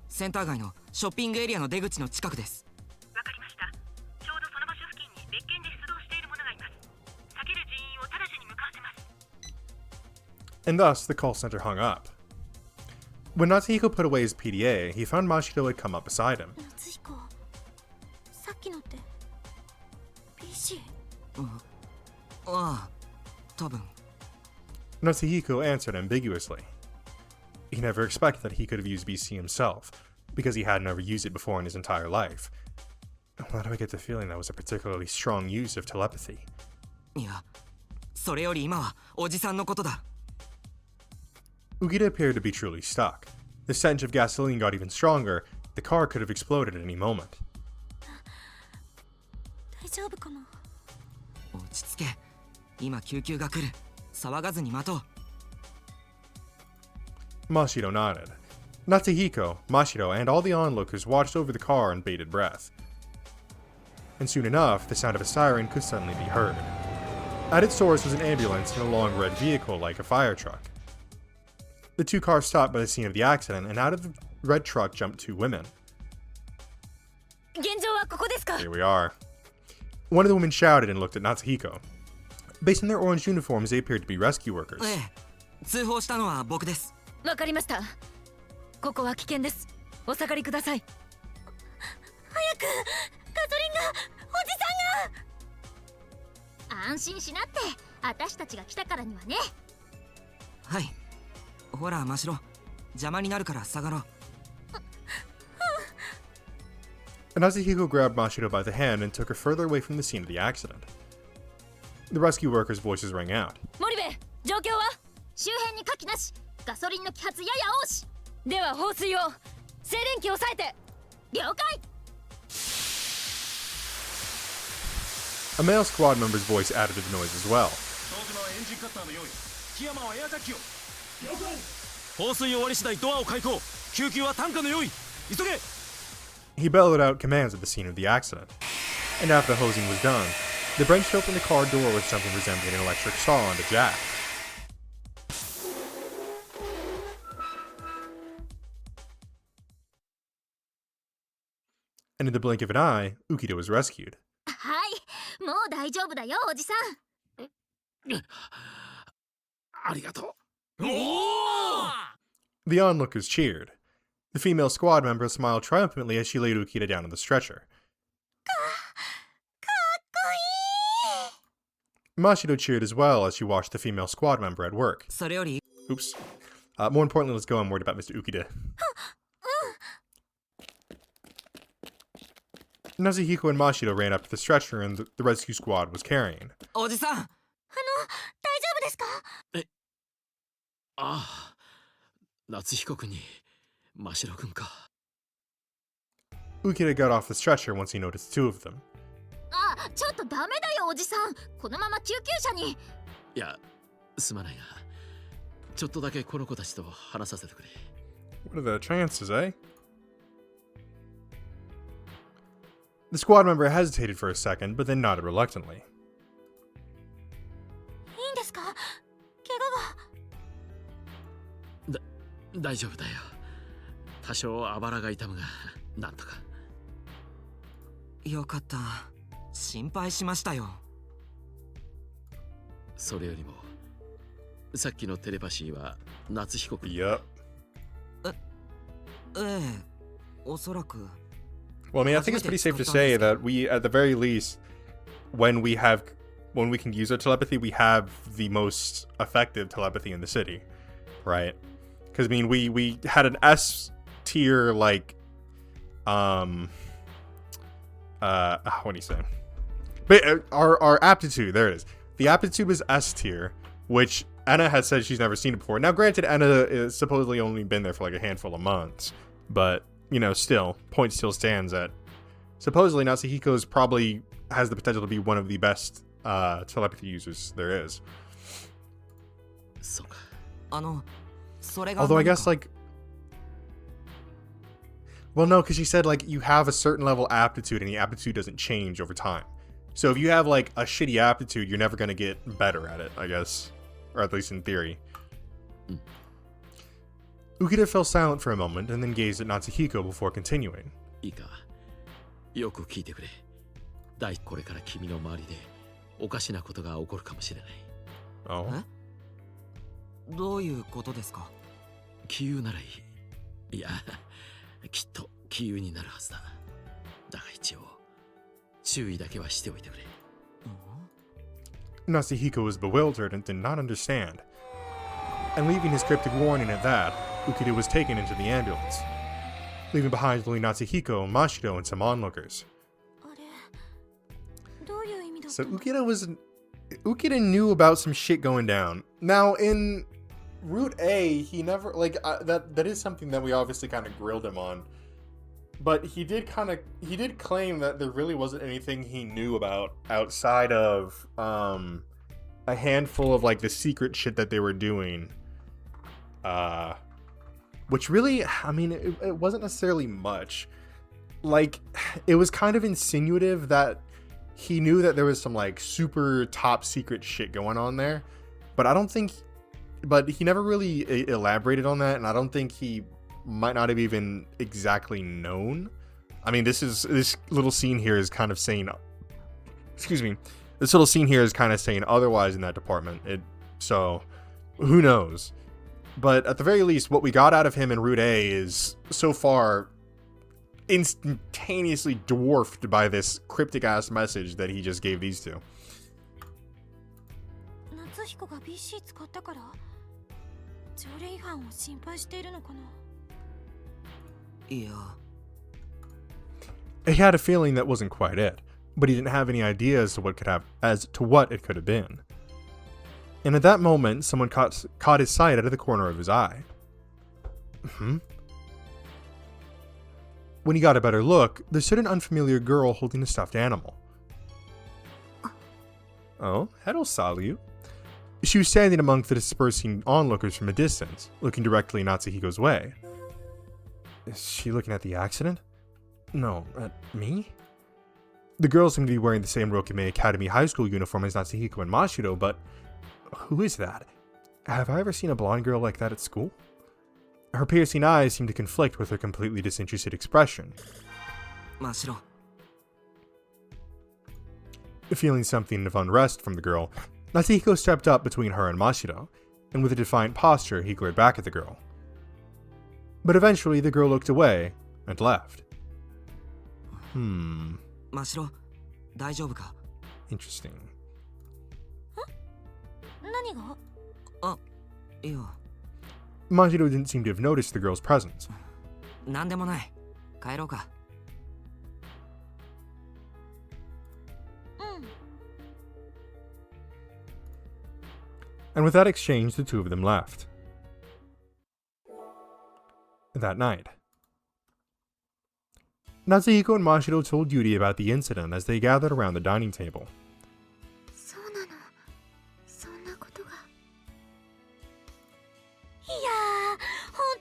センター街のショッピングエリアの出口の近くですわかりました。ちょうどその場所付近に別件で出動している者がいます。避ける人員を直ちに向かわせます。 And thus, the call center hung up. When Natsuhiko put away his PDA, he found Mashiro had come up beside him. 夏彦、さっきのって PC？ ああ多分 Natsuhiko answered ambiguously. He never expected that he could have used BC himself, because he had never used it before in his entire life. Why do I get the feeling that was a particularly strong use of telepathy? いやそれより今はおじさんのことだ Ukida appeared to be truly stuck. The stench of gasoline got even stronger. The car could have exploded at any moment. 大丈夫かな？落ち着け今救急が来る騒がずに待とう Mashiro nodded. Natsuhiko, Mashiro, and all the onlookers watched over the car in bated breath. And soon enough, the sound of a siren could suddenly be heard. At its source was an ambulance and a long red vehicle like a fire truck. The two cars stopped by the scene of the accident, and out of the red truck jumped two women. 現状はここですか？ Here we are. One of the women shouted and looked at Natsuhiko. Based on their orange uniforms, they appeared to be rescue workers. ええ通報したのは僕ですわかりましたここは危険です。お下がりください。早く、ガソリンが、おじさんが。安心しなって、私たちが来たからにはね。はい。ほら真白、邪魔になるから下がろう。Natsuhiko grabbed Mashiro by the hand and took her further away from the scene of the accident. The rescue workers' voices rang out. 森部、状況は？周辺に火器なし。ガソリンの揮発やや多し。では放水を。静電気を抑えて。了解。A male squad member's voice added to the noise as well. エンジンカッターの用意。木山はエアジャッキを。了解。放水終わり次第ドアを開口。救急は担架の用意。急げ。He bellowed out commands at the scene of the accident. And after the hosing was done, the wrenched open the car door with something resembling an electric saw on the jack. And in the blink of an eye, Ukita was rescued. はい、もう大丈夫だよ、おじさん。ありがとう。The onlookers cheered. The female squad member smiled triumphantly as she laid Ukita down on the stretcher. Mashido cheered as well as she watched the female squad member at work. それより Oops. More importantly, let's go. I'm worried about Mr. Ukita. Natsuhiko and Mashido ran up to the stretcher and the rescue squad was carrying. おじさん。大丈夫ですか？ああ、夏彦君に真白君か。Ukita got off the stretcher once he noticed two of them. あ、ちょっとダメだよ、おじさん。このまま救急車に。いや、すまないが、ちょっとだけこの子たちと話させてくれ。What are the chances, eh? The squad member hesitated for a second, but then nodded reluctantly. いいんですか？怪我が。大丈夫だよ。多少あばらが痛むが、なんとか。よかった。心配しましたよ。それよりも、さっきのテレパシーは夏彦君。Yup. ええ、おそらく。Well, I mean, I think it's pretty safe to say that we, at the very least, when we can use our telepathy, we have the most effective telepathy in the city, right? Because I mean, we had an S tier like, what do you say? But our aptitude, there it is. The aptitude was S tier, which Anna has said she's never seen it before. Now, granted, Anna is supposedly only been there for like a handful of months, but you know, still, point still stands at supposedly Natsuhiko's probably has the potential to be one of the best telepathy users there is. Although I guess like, well, no, because she said like you have a certain level aptitude and the aptitude doesn't change over time. So if you have like a shitty aptitude, you're never gonna get better at it, I guess, or at least in theory. Ukita fell silent for a moment and then gazed at Natsuhiko before continuing. いいか、よく聞いてくれ。これから君の周りでおかしなことが起こるかもしれない。Oh? どういうことですか？気憂ならいい。いや、きっと気憂になるはずだ。だが一応、注意だけはしておいてくれ。Natsuhiko was bewildered and did not understand. And leaving his cryptic warning at that, Ukita was taken into the ambulance, leaving behind only Natsuhiko, Mashido, and some onlookers. So Ukita knew about some shit going down. Now in Route A, he never that is something that we obviously kind of grilled him on. But he did claim that there really wasn't anything he knew about outside of a handful of like the secret shit that they were doing. Which really, I mean, it wasn't necessarily much. Like, it was kind of insinuative that he knew that there was some like super top secret shit going on there, but he never really elaborated on that, and I don't think he might not have even exactly known. I mean, this little scene here is kind of saying, this little scene here is kind of saying otherwise in that department. So, who knows? But at the very least, what we got out of him in Route A is, so far, instantaneously dwarfed by this cryptic-ass message that he just gave these two. 夏彦が BC 使ったから条例違反を心配しているのかな。いや He had a feeling that wasn't quite it, but he didn't have any idea as to what it could have been. And at that moment, someone caught his sight out of the corner of his eye. When he got a better look, there stood an unfamiliar girl holding a stuffed animal. Oh, hello, Salu. She was standing among the dispersing onlookers from a distance, looking directly in Natsuhiko's way. Is she looking at the accident? No, at me? The girl seemed to be wearing the same Rokime Academy high school uniform as Natsuhiko and Mashiro, but who is that? Have I ever seen a blonde girl like that at school? Her piercing eyes seemed to conflict with her completely disinterested expression. 真白 Feeling something of unrest from the girl, Natsuhiko stepped up between her and Mashiro, and with a defiant posture, he glared back at the girl. But eventually, the girl looked away and left. 真白大丈夫か Interesting. 何が？あいや Mashiro didn't seem to have noticed the girl's presence. なんでもない帰ろうか And with that exchange, the two of them left. That night, Natsuhiko and Mashiro told Yuri about the incident as they gathered around the dining table. そうなの。そんなことが。いやー、ほん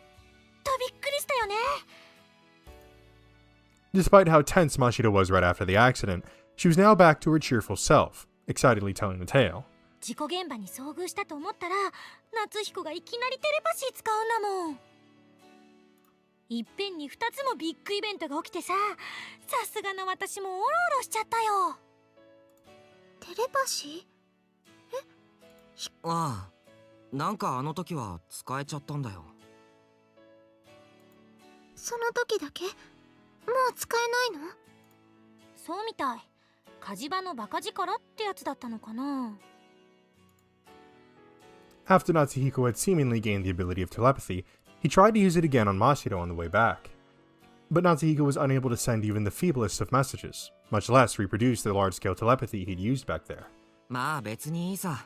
とびっくりしたよね。 Despite how tense Mashiro was right after the accident, she was now back to her cheerful self, excitedly telling the tale. 事故現場に遭遇したと思ったら夏彦がいきなりテレパシー使うんだもん。いっぺんに2つもビッグイベントが起きてさ、さすがの私もオロオロしちゃったよ。テレパシー？ああなんかあの時は使えちゃったんだよその時だけ？もう使えないの？そうみたい。火事場のバカ力ってやつだったのかな。 After Natsuhiko had seemingly gained the ability of telepathy, he tried to use it again on Mashiro on the way back. But Natsuhiko was unable to send even the feeblest of messages, much less reproduce the large-scale telepathy he'd used back there. まあ別にいいさ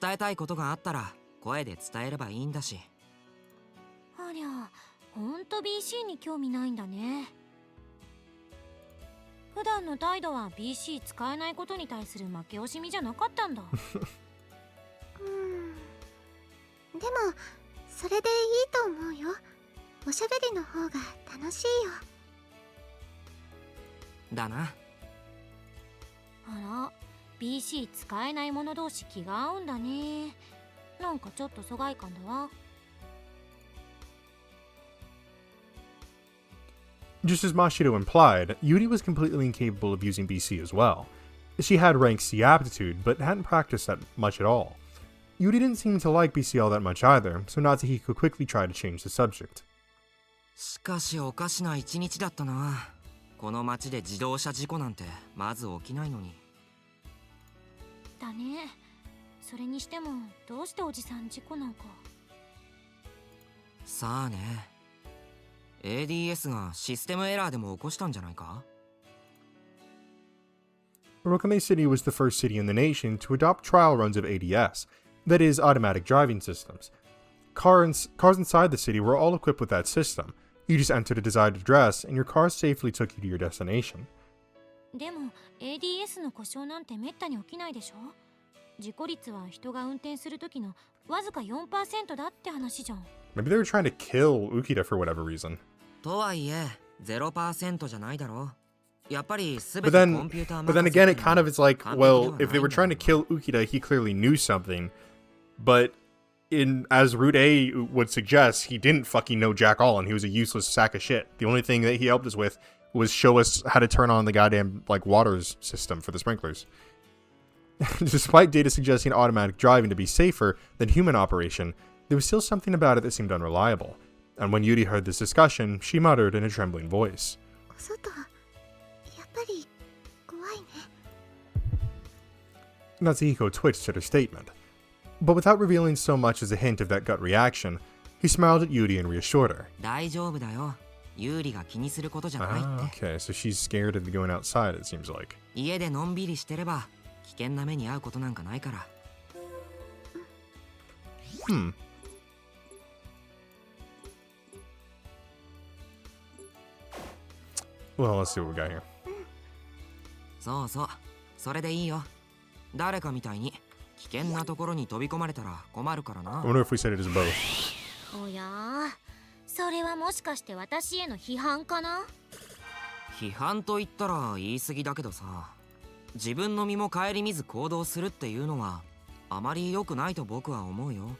伝えたいことがあったら声で伝えればいいんだしありゃ、ほんと BC に興味ないんだね。普段の態度は BC 使えないことに対する負け惜しみじゃなかったんだ。でもそれでいいと思うよ。おしゃべりの方が楽しいよ。だなあら、BC 使えない者同士気が合うんだね。なんかちょっと疎外感だわ。 Just as Mashiro implied, Yuri was completely incapable of using BC as well. She had rank C aptitude, but hadn't practiced that much at all. Yuri didn't seem to like BC all that much either, so Natsuhiko quickly tried to change the subject. しかしおかしな一日だったなこの街で自動車事故なんてまず起きないのにだね。それにしてもどうしておじさん事故なんか。さあね ADS がシステムエラーでも起こしたんじゃないか Rokame City was the first city in the nation to adopt trial runs of ADS, that is, automatic driving systems. Cars inside the city were all equipped with that system. You just entered a desired address, and your car safely took you to your destination. でも ADS の故障なんてめったに起きないでしょ。事故率は人が運転する時のわずか 4% だって話じゃん。 Maybe they were trying to kill Ukita for whatever reason. とはいえ 0% じゃないだろやっぱり全 But て then, コンピューター but then 任せ again, っ it て kind of is like, 完璧では well, ない if they were んだよ trying to kill Ukita, he clearly knew something. But as Route A would suggest, he didn't fucking know jack all, and he was a useless sack of shit. The only thing that he helped us with was show us how to turn on the goddamn waters system for the sprinklers. Despite data suggesting automatic driving to be safer than human operation, there was still something about it that seemed unreliable, and when Yuri heard this discussion, she muttered in a trembling voice. お外、やっぱり怖いね。Natsuhiko twitched at her statement, but without revealing so much as a hint of that gut reaction, he smiled at Yuri and reassured her. 大丈夫だよ。ユーリが気にすることじゃないって。Okay, so she's scared of going outside, it seems like. 家でのんびりしてれば危険な目に遭うことなんかないから。Well, let's see what we got here. そうそう、それでいいよ。誰かみたいに危険なところに飛び込まれたら困るからな。I wonder if we said it as both. おやー、それはもしかして私への批判かな？批判と言ったら言い過ぎだけどさ、自分の身も顧みず行動するっていうのはあまり良くないと僕は思うよ。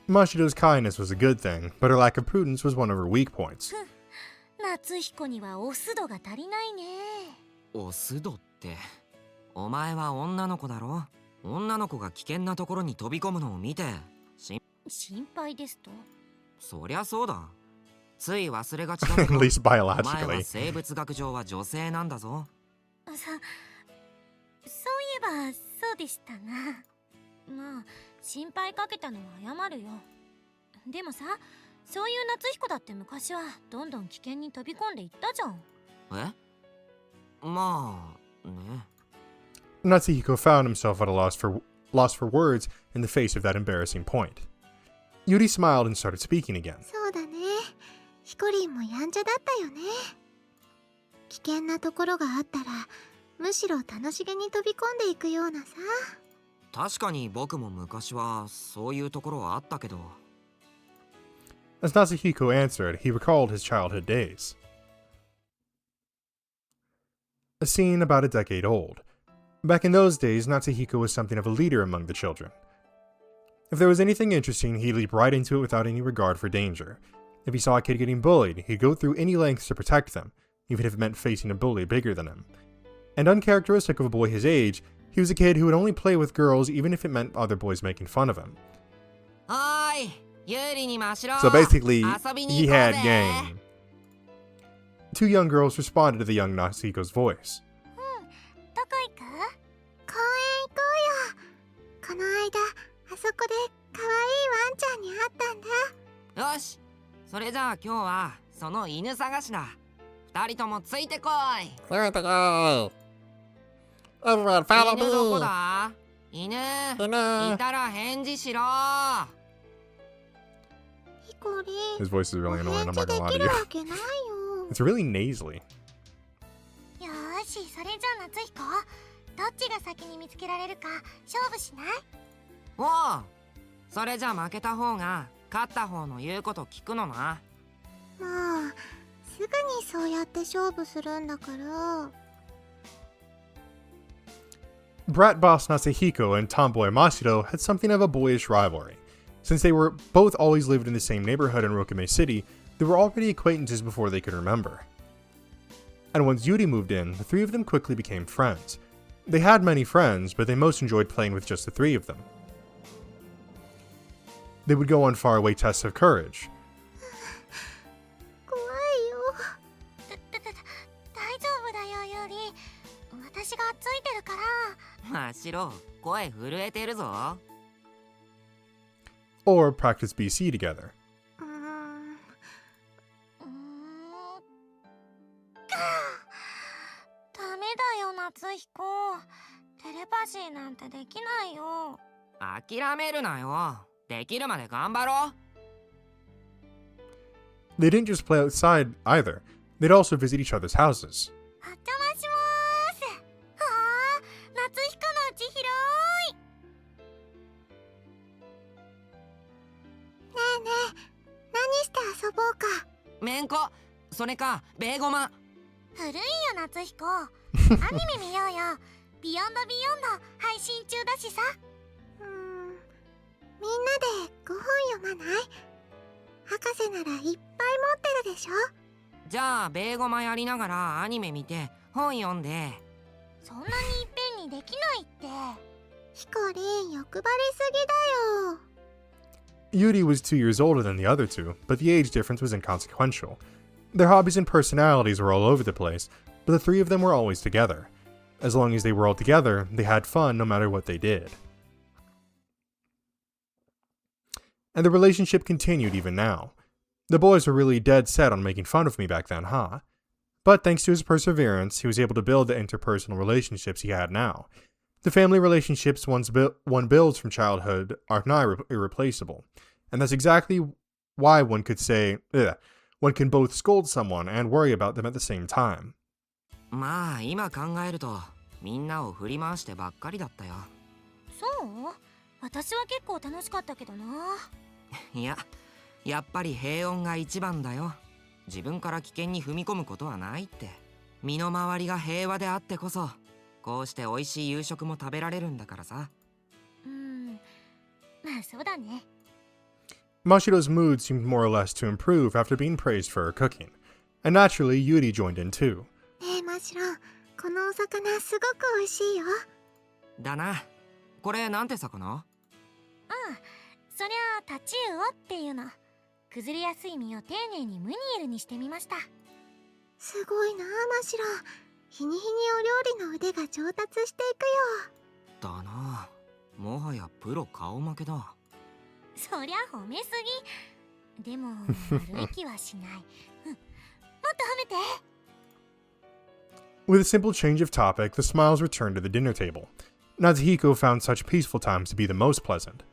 Mashido's kindness was a good thing, but her lack of prudence was one of her weak points. 夏彦にはオス度が足りないね。オス度って、お前は女の子だろ。女の子が危険なところに飛び込むのを見て心配ですと？そりゃそうだ。つい忘れがちだけ At ど least お前は biologically. 生物学上は女性なんだぞ。そういえばそうでしたな。まあ心配かけたのは謝るよ。でもさ、そういう夏彦だって昔はどんどん危険に飛び込んでいったじゃん。え？まあね。Natsuhiko found himself at a loss for words in the face of that embarrassing point. Yuri smiled and started speaking again. そうだね。ヒコリンもやんちゃだったよね。危険なところがあったら、むしろ楽しげに飛び込んでいくようなさ。確かに僕も昔はそういうところはあったけど。As Natsuhiko answered, he recalled his childhood days. A scene about a decade old. Back in those days, Natsuhiko was something of a leader among the children. If there was anything interesting, he'd leap right into it without any regard for danger. If he saw a kid getting bullied, he'd go through any lengths to protect them, even if it meant facing a bully bigger than him. And uncharacteristic of a boy his age, he was a kid who would only play with girls even if it meant other boys making fun of him. So basically, he had game. Two young girls responded to the young Natsuhiko's voice. どこ行く？公園行こうよ。この間、あそこで可愛いワンちゃんに会ったんだ。よし、それじゃあ今日はその犬探しだ。二人ともついてこい。ついてこい。Everyone follow 犬どこ me. だ？犬。いたら返事しろ。ヒコリン、 His voice is お really annoying, 返 I'm 事 not で gonna lie き to る you. わけないよ。It's really nasally. よーし、それじゃあ夏彦、どっちが先に見つけられるか勝負しない？おう、それじゃあ負けた方が勝った方の言うこと聞くのな。もうすぐにそうやって勝負するんだから。 Brat boss Natsuhiko and tomboy Mashido had something of a boyish rivalry. Since they were both always lived in the same neighborhood in Rokame City, they were already acquaintances before they could remember. And once Yuri moved in, the three of them quickly became friends. They had many friends, but they most enjoyed playing with just the three of them. They would go on faraway tests of courage. 怖いよ。大丈夫だよ、ユリ。私がついてるから。まあしろ、声震えてるぞ。Or practice BC together. ダメだよ、夏彦。テレパシーなんてできないよ。諦めるなよ。できるまで頑張ろう。They didn't just play outside either. They'd also visit each other's houses. お邪魔します。はあ、夏彦のうち広い。ねえねえ、何して遊ぼうか。めんこ、それか、ベーゴマ。古いよ、夏彦。アニメ見ようよ。ビヨンドビヨンド配信中だしさ。みんなで5本読まない？博士ならいっぱい持ってるでしょ。じゃあベーゴマやりながらアニメ見て本読んで。そんなにいっぺんにできないって。ヒコリン、欲張りすぎだよ。Yuri was 2 years older than the other two, but the age difference was inconsequential. Their hobbies and personalities were all over the place, but the three of them were always together. As long as they were all together, they had fun no matter what they did. And the relationship continued even now. The boys were really dead set on making fun of me back then, huh? But thanks to his perseverance, he was able to build the interpersonal relationships he had now. The family relationships one builds from childhood are now irreplaceable. And that's exactly why one could say, one can both scold someone and worry about them at the same time. まあ今考えるとみんなを振り回してばっかりだったよ。そう？私は結構楽しかったけどな。いや、やっぱり平穏が一番だよ。自分から危険に踏み込むことはないって。身の回りが平和であってこそ、こうして美味しい夕食も食べられるんだからさ。まあそうだね。Mashiro's mood seemed more or less to improve after being praised for her cooking, and naturally Yuri joined in too. ねえマシロ、このお魚すごく美味しいよ。だな。これなんて魚？そりゃタチウオっていうの。崩れやすい身を丁寧にムニエルにしてみました。すごいなマシロ。日に日にお料理の腕が上達していくよ。だな。もはやプロ顔負けだ。そりゃ褒めすぎ。でも悪い気はしない。もっと褒めて。With a simple change of topic, the smiles returned to the dinner table. Natsuhiko found such peaceful times to be the most pleasant.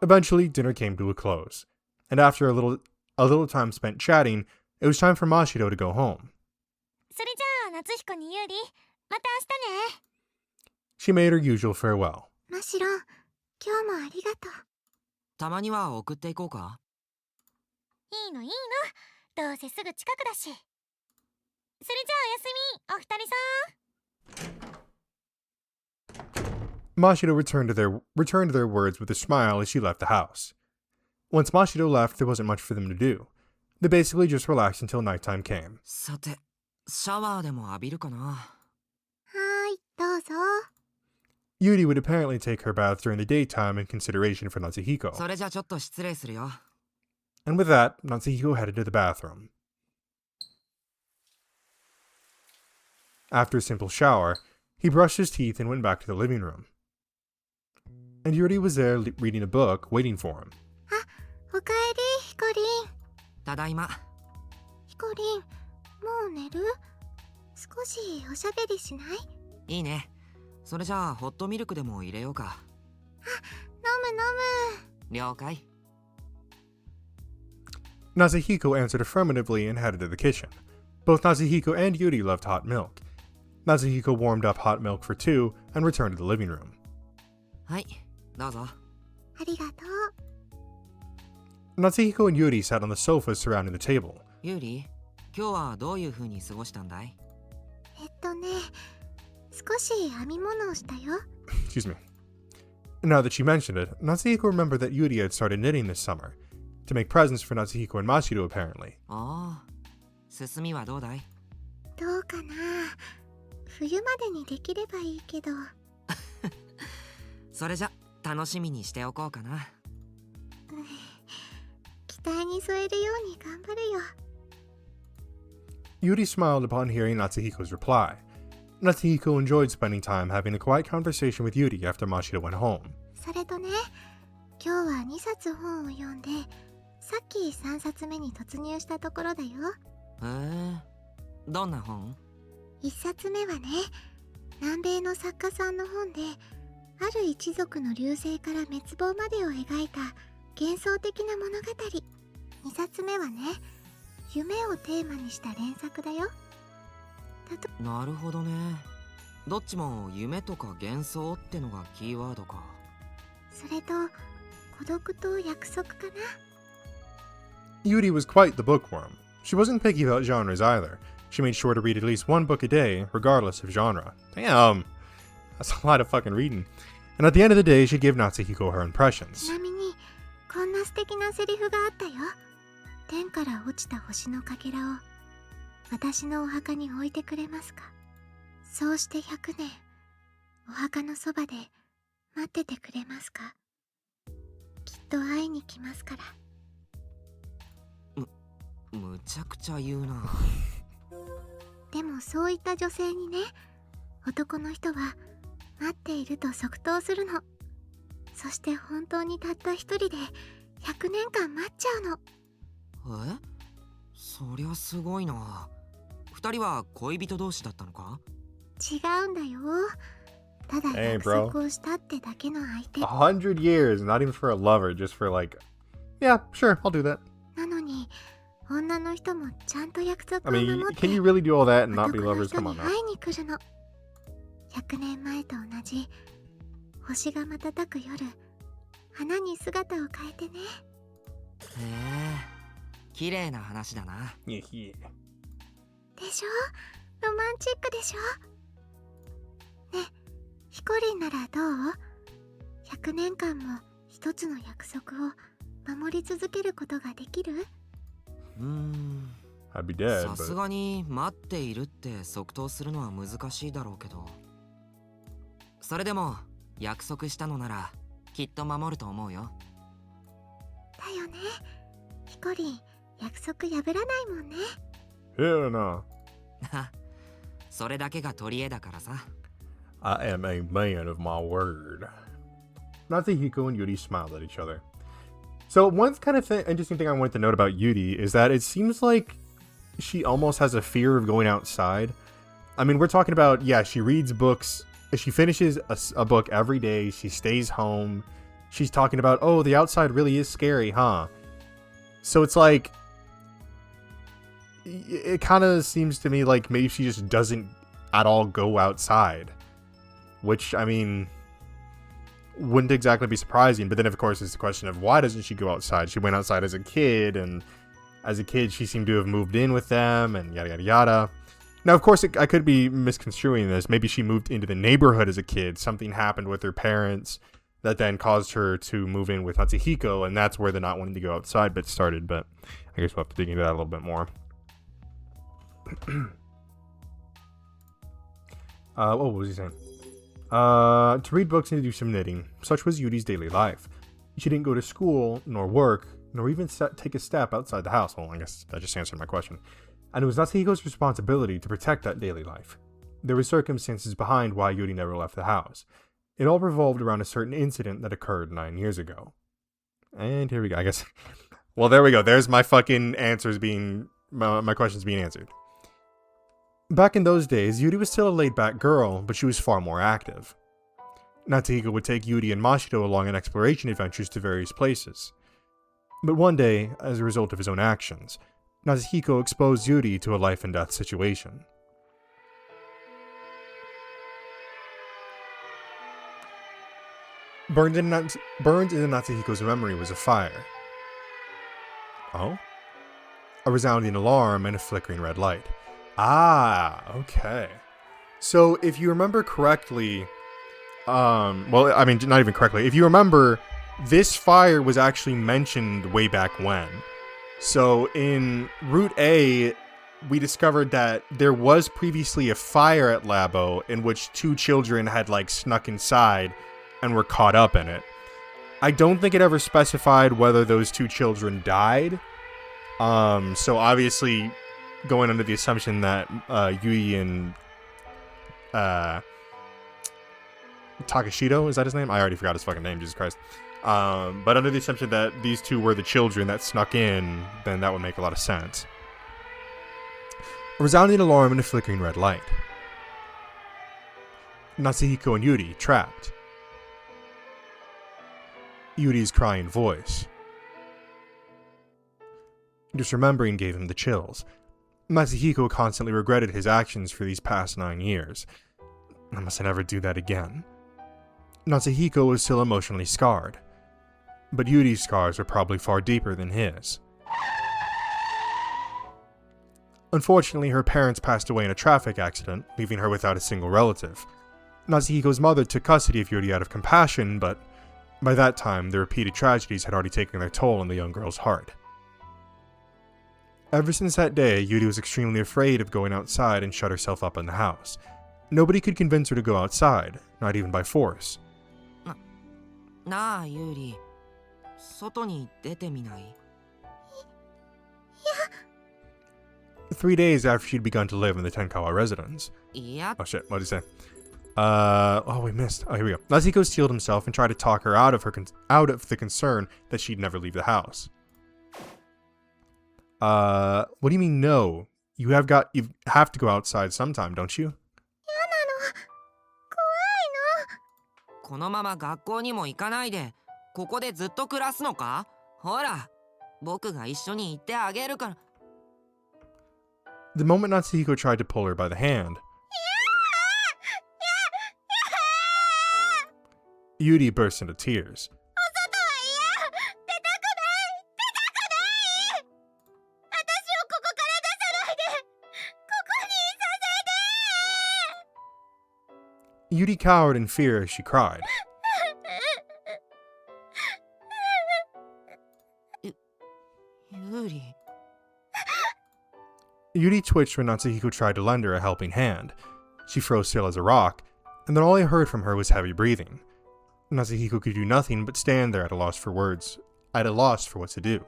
Eventually, dinner came to a close, and after a little time spent chatting, it was time for Mashiro to go home. それじゃあ夏彦に有利。また明日ね。She made her usual farewell. マシロ、今日もありがとう。たまには送っていこうか？いいのいいの。どうせすぐ近くだし。それじゃあおやすみ、お二人さん。Mashiro returned to their words with a smile as she left the house. Once Mashiro left, there wasn't much for them to do. They basically just relaxed until nighttime came. さて、シャワーでも浴びるかな。はーい、どうぞ。Yuri would apparently take her bath during the daytime in consideration for Natsuhiko. それじゃちょっと失礼するよ。And with that, Natsuhiko headed to the bathroom. After a simple shower, he brushed his teeth and went back to the living room. And Yuri was there reading a book, waiting for him. おかえり、ヒコリン。ただいま。ヒコリン、もう寝る？少しおしゃべりしない？いいね。それじゃあホットミルクでも入れようか。飲む。了解。Natsuhiko answered affirmatively and headed to the kitchen. Both Natsuhiko and Yuri loved hot milk. Natsuhiko warmed up hot milk for two and returned to the living room. はい、どうぞ。ありがとう。Natsuhiko and Yuri sat on the sofa surrounding the table. ユーリ、今日はどういう風に過ごしたんだい？少し編み物をしたよ。Excuse me. Now that she mentioned it, Natsuhiko remembered that Yuri had started knitting this summer. To make presents for Natsuhiko and Mashiro, apparently. ああ、進みはどうだい？どうかな。冬までにできればいいけど。それじゃ楽しみにしておこうかな。期待に添えるように頑張るよ。Yuri smiled upon hearing Natsuhiko's reply. Natsuhiko enjoyed spending time having a quiet conversation with Yuri after Mashiro went home. それとね、今日は2冊本を読んで、さっき3冊目に突入したところだよ。へえ、どんな本？1冊目はね、南米の作家さんの本で、ある一族の隆盛から滅亡までを描いた幻想的な物語。2冊目はね、夢をテーマにした連作だよ。なるほどね。どっちも夢とか幻想ってのがキーワードか。それと孤独と約束かな。Yuri was quite the bookworm. She wasn't picky about genres either. She made sure to read at least one book a day, regardless of genre. Damn! That's a lot of fucking reading. And at the end of the day, she'd give Natsuhiko her ち impressions. なみにこんな素敵なセリフがあったよ。天から落ちた星のかけらを私のお墓に置いてくれますか。そうして100年お墓のそばで待っててくれますか。と会いに来ますから。むちゃくちゃ言うな。でもそういった女性にね、男の人は待っていると即答するの。そして本当にたった一人で100年間待っちゃうの。そりゃすごいな。二人は恋人同士だったのか？違うんだよ。ただ Hey, 約 bro. 束をしたってだけの相手。 100 years, not even for a lover, just for like, yeah, sure, I'll do that. なのに女の人もちゃんと約 I 束を mean, 守って can you really do all that and not be 男の lovers? 人 Come に on now. 会いに来るの。100年前と同じ星が瞬く夜、花に姿を変えてね。へえ、綺麗な話だな。Yeah, yeah. でしょ？ロマンチックでしょ？ね、ヒコリンならどう？ 100 年間も一つの約束を守り続けることができる？ I'd be dead, さす but がに待っているって即答するのは難しいだろうけど、それでも約束したのならきっと守ると思うよ。だよね。ヒコリン、約束破らないもんね。 hell no. それだけが取り柄だからさ。I am a man of my word. Natsuhiko and Yuri smiled at each other. So one kind of interesting thing I wanted to note about Yuri is that it seems like she almost has a fear of going outside. I mean, we're talking about, yeah, she reads books. She finishes a book every day. She stays home. She's talking about, oh, the outside really is scary, huh? So it's like, it kind of seems to me like maybe she just doesn't at all go outside. Which, I mean, wouldn't exactly be surprising. But then, of course, it's the question of why doesn't she go outside? She went outside as a kid, and as a kid, she seemed to have moved in with them, and yada, yada, yada. Now, of course, I could be misconstruing this. Maybe she moved into the neighborhood as a kid. Something happened with her parents that then caused her to move in with Natsuhiko, and that's where the not wanting to go outside bit started. But I guess we'll have to dig into that a little bit more. What was he saying? To read books and to do some knitting. Such was Yuri's daily life. She didn't go to school, nor work, nor even take a step outside the house. Well, I guess that just answered my question. And it was Natsuhiko's responsibility to protect that daily life. There were circumstances behind why Yuri never left the house. It all revolved around a certain incident that occurred 9 years ago. And here we go, I guess. Well, there we go. There's my fucking answers being... my questions being answered. Back in those days, Yuri was still a laid-back girl, but she was far more active. Natsuhiko would take Yuri and Mashito along on exploration adventures to various places. But one day, as a result of his own actions, Natsuhiko exposed Yuri to a life-and-death situation. Burned into Natsuhiko's memory was a fire. Oh? A resounding alarm and a flickering red light. Ah, okay. So, if you remember correctly, well, I mean, not even correctly. If you remember, this fire was actually mentioned way back when. So, in Route A, we discovered that there was previously a fire at Labo in which 2 children had, like, snuck inside and were caught up in it. I don't think it ever specified whether those 2 children died. So obviously, going under the assumption that Yui and Takashito, is that his name? I already forgot his fucking name, Jesus Christ. But under the assumption that these 2 were the children that snuck in, then that would make a lot of sense. A resounding alarm and a flickering red light. Natsuhiko and Yuri trapped. Yuri's crying voice. Just remembering gave him the chills. Natsuhiko constantly regretted his actions for these past 9 years. I must never do that again. Natsuhiko was still emotionally scarred, but Yuri's scars were probably far deeper than his. Unfortunately, her parents passed away in a traffic accident, leaving her without a single relative. Natsuhiko's mother took custody of Yuri out of compassion, but by that time, the repeated tragedies had already taken their toll on the young girl's heart. Ever since that day, Yuri was extremely afraid of going outside and shut herself up in the house. Nobody could convince her to go outside, not even by force. なあ、ユーリ。外に出てみない？ 3 days after she'd begun to live in the Tenkawa residence. いや、 Oh shit, what did he say? Oh, we missed. Oh, here we go. Natsuhiko steeled himself and tried to talk her out of the concern that she'd never leave the house. What do you mean no? You have to go outside sometime, don't you? このまま学校にも行かないで、ここでずっと暮らすのか？ほら、僕が一緒に行ってあげるから。 The moment Natsuhiko tried to pull her by the hand, Yuri burst into tears. Yuri cowered in fear as she cried. Yuri. Yuri twitched when Natsuhiko tried to lend her a helping hand. She froze still as a rock, and then all I heard from her was heavy breathing. Natsuhiko could do nothing but stand there at a loss for what to do.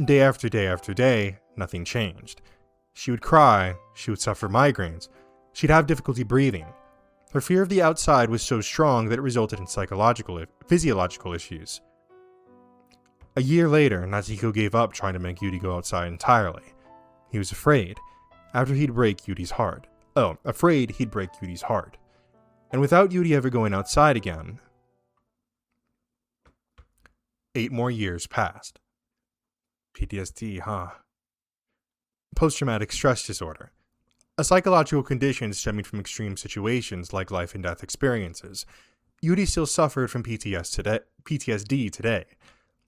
Day after day after day, nothing changed. She would cry, she would suffer migraines, she'd have difficulty breathing. Her fear of the outside was so strong that it resulted in physiological issues. A year later, Natsuhiko gave up trying to make Yuri go outside entirely. He was afraid. After he'd break Yuri's heart. Afraid he'd break Yuri's heart. And without Yuri ever going outside again, 8 more years passed. PTSD, huh? Post-traumatic stress disorder. A psychological condition stemming from extreme situations like life and death experiences. Yuri still suffered from PTSD today.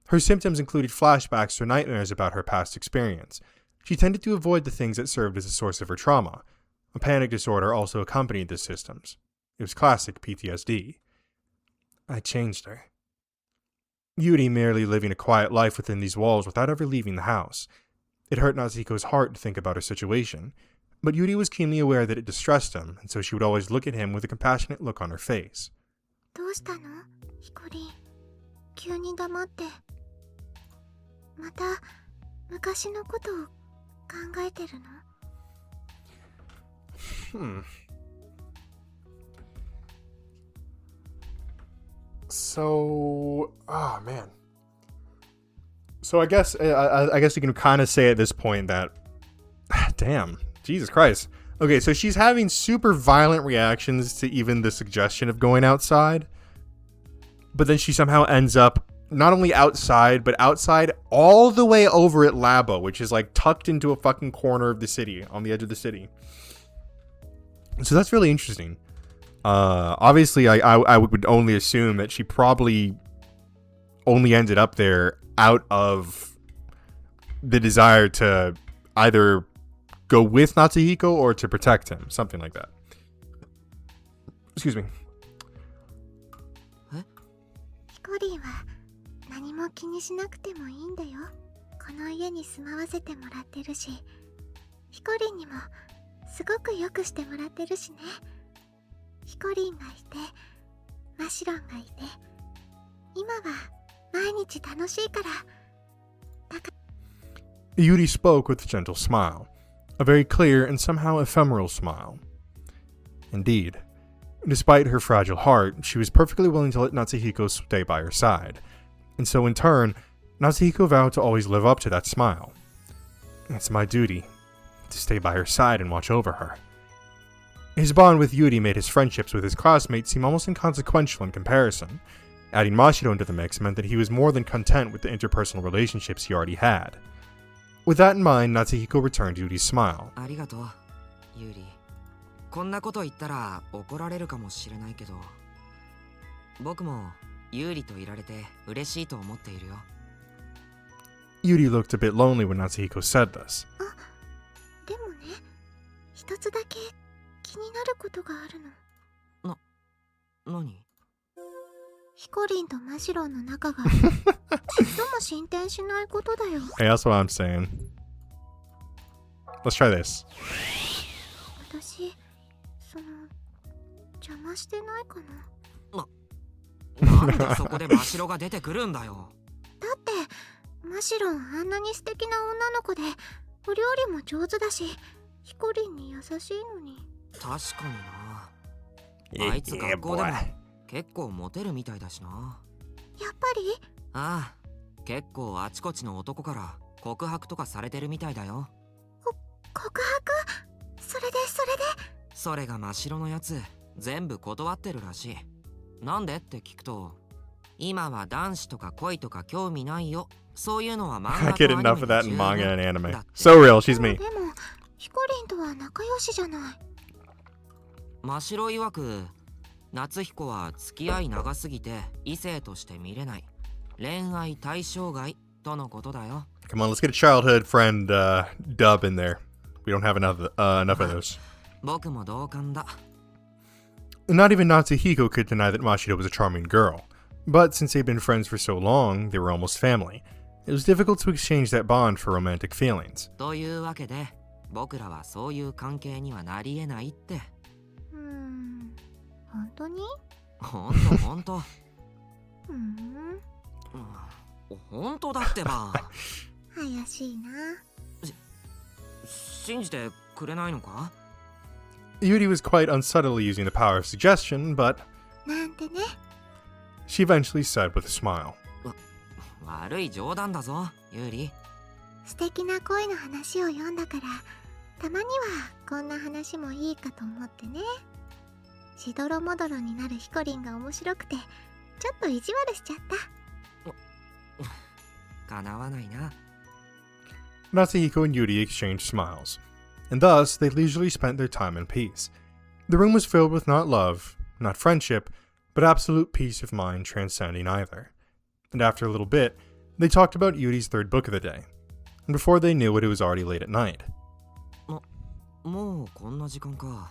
Her symptoms included flashbacks or nightmares about her past experience. She tended to avoid the things that served as a source of her trauma. A panic disorder also accompanied the symptoms. It was classic PTSD. I changed her. Yuri merely living a quiet life within these walls without ever leaving the house. It hurt Natsuhiko's heart to think about her situation, but Yuri was keenly aware that it distressed him, and so she would always look at him with a compassionate look on her face. どうしたの？ヒコリン。急に黙って。また昔のことを考えてるの？ So, oh man. So I guess you can kind of say at this point that, damn, Jesus Christ. Okay, so she's having super violent reactions to even the suggestion of going outside, but then she somehow ends up not only outside, but outside all the way over at Labo, which is like tucked into a fucking corner of the city, on the edge of the city. So that's really interesting. Obviously, I would only assume that she probably only ended up there out of the desire to either go with Natsuhiko or to protect him, something like that. Excuse me. ヒコリンは何も気にしなくてもいいんだよ。この家に住まわせてもらってるし、ヒコリンにもすごくよくしてもらってるしね。ヒコリンがいて、マシロンがいて、今は毎日楽しいから。Yuri spoke with a gentle smile, a very clear and somehow ephemeral smile. Indeed, despite her fragile heart, she was perfectly willing to let Natsuhiko stay by her side, and so in turn, Natsuhiko vowed to always live up to that smile. It's my duty to stay by her side and watch over her. His bond with Yuri made his friendships with his classmates seem almost inconsequential in comparison. Adding Mashiro into the mix meant that he was more than content with the interpersonal relationships he already had. With that in mind, Natsuhiko returned Yuri's smile. ありがとう、ユーリ。こんなこと言ったら怒られるかもしれないけど、僕もユーリといられて嬉しいと思っているよ。Yuri looked a bit lonely when Natsuhiko said this. でもね、一つだけ気になることがあるの。何？ヒコリンとマシロンの仲がちっとも進展しないことだよ。Hey, that's what I'm saying. Let's try this. 私、邪魔してないかな。なんでそこで真白が出てくるんだよ。だってマシロンあんなに素敵な女の子でお料理も上手だし、ヒコリンに優しいのに。確かにな。あいつ学校でも結構モテるみたいだしな。やっぱり？ああ、結構あちこちの男から告白とかされてるみたいだよ。告白？それでそれが真っ白のやつ全部断ってるらしい。なんでって聞くと、今は男子とか恋とか興味ないよ、そういうのは漫 I 画 get とアニ enough メ of で that 十 in 分 manga and anime. だって。 So real, she's で me. もヒコリンとは仲良しじゃない。真っ白曰く、夏彦は付き合い長すぎて異性として見れない、恋愛対象外とのことだよ。 Come on, let's get a childhood friend dub in there. We don't have enough of those. 僕も同感だ。 Not even Natsuhiko could deny that Mashiro was a charming girl. But since they'd been friends for so long, they were almost family. It was difficult to exchange that bond for romantic feelings. というわけで、僕らはそういう関係にはなり得ないって。本当に？ほんと。本当だってば。怪しいな。信じてくれないのか？ Yuri was quite unsubtly using the power of suggestion, but なんてね。 she eventually said with a smile. 悪い冗談だぞ、ユーリ。素敵な恋の話を読んだから、たまにはこんな話もいいかと思ってね。しどろもどろになるヒコリンが面白くて、ちょっと意地悪しちゃった。かなわないな。 Natsuhiko and Yuri exchanged smiles, and thus they leisurely spent their time in peace. The room was filled with not love, not friendship, but absolute peace of mind transcending either. And after a little bit, they talked about Yuri's third book of the day, and before they knew it, it was already late at night. もうこんな時間か。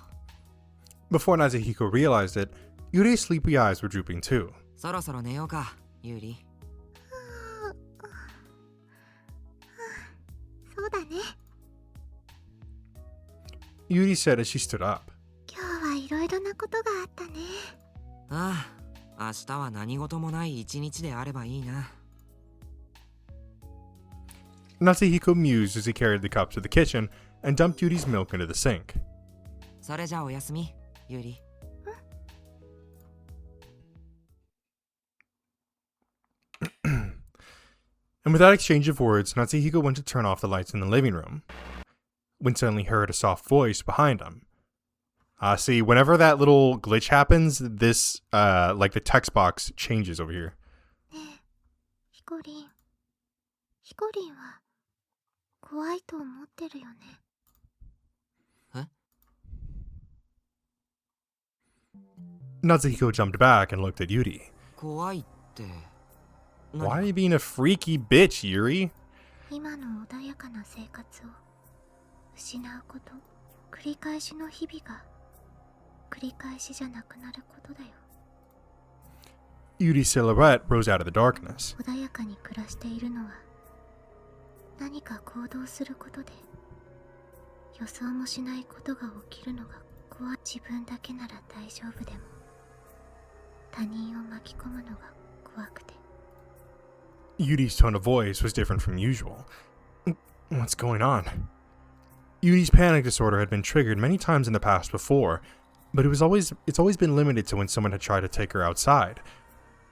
Before Natsuhiko realized it, Yuri's sleepy eyes were drooping too. そろそろ寝ようか、ユーリ。そうだね。 Yuri said as she stood up. 今日はいろいろなことがあったね。ああ、明日は何事もない一日であればいいな。 Natsuhiko mused as he carried the cup to the kitchen and dumped Yuri's milk into the sink. それじゃあおやすみ、ユーリ。And without exchange of words, Natsuhiko went to turn off the lights in the living room, when suddenly heard a soft voice behind him. See, whenever that little glitch happens, this, like the text box changes over here. ねえ、ヒコリン。ヒコリンは怖いと思ってるよね。え？ Natsuhiko jumped back and looked at Yuri. 怖いって。 Why are you being a freaky bitch, Yuri? 今の穏やかな生活を失うこと、繰り返しの日々が繰り返しじゃなくなることだよ。 Yuri's silhouette rose out of the darkness. 穏やかに暮らしているのは何か行動することで予想もしないことが起きるのが怖い。自分だけなら大丈夫でも他人を巻き込むのが怖くて。 Yuri's tone of voice was different from usual. What's going on? Yuri's panic disorder had been triggered many times in the past before, but it's always been limited to when someone had tried to take her outside.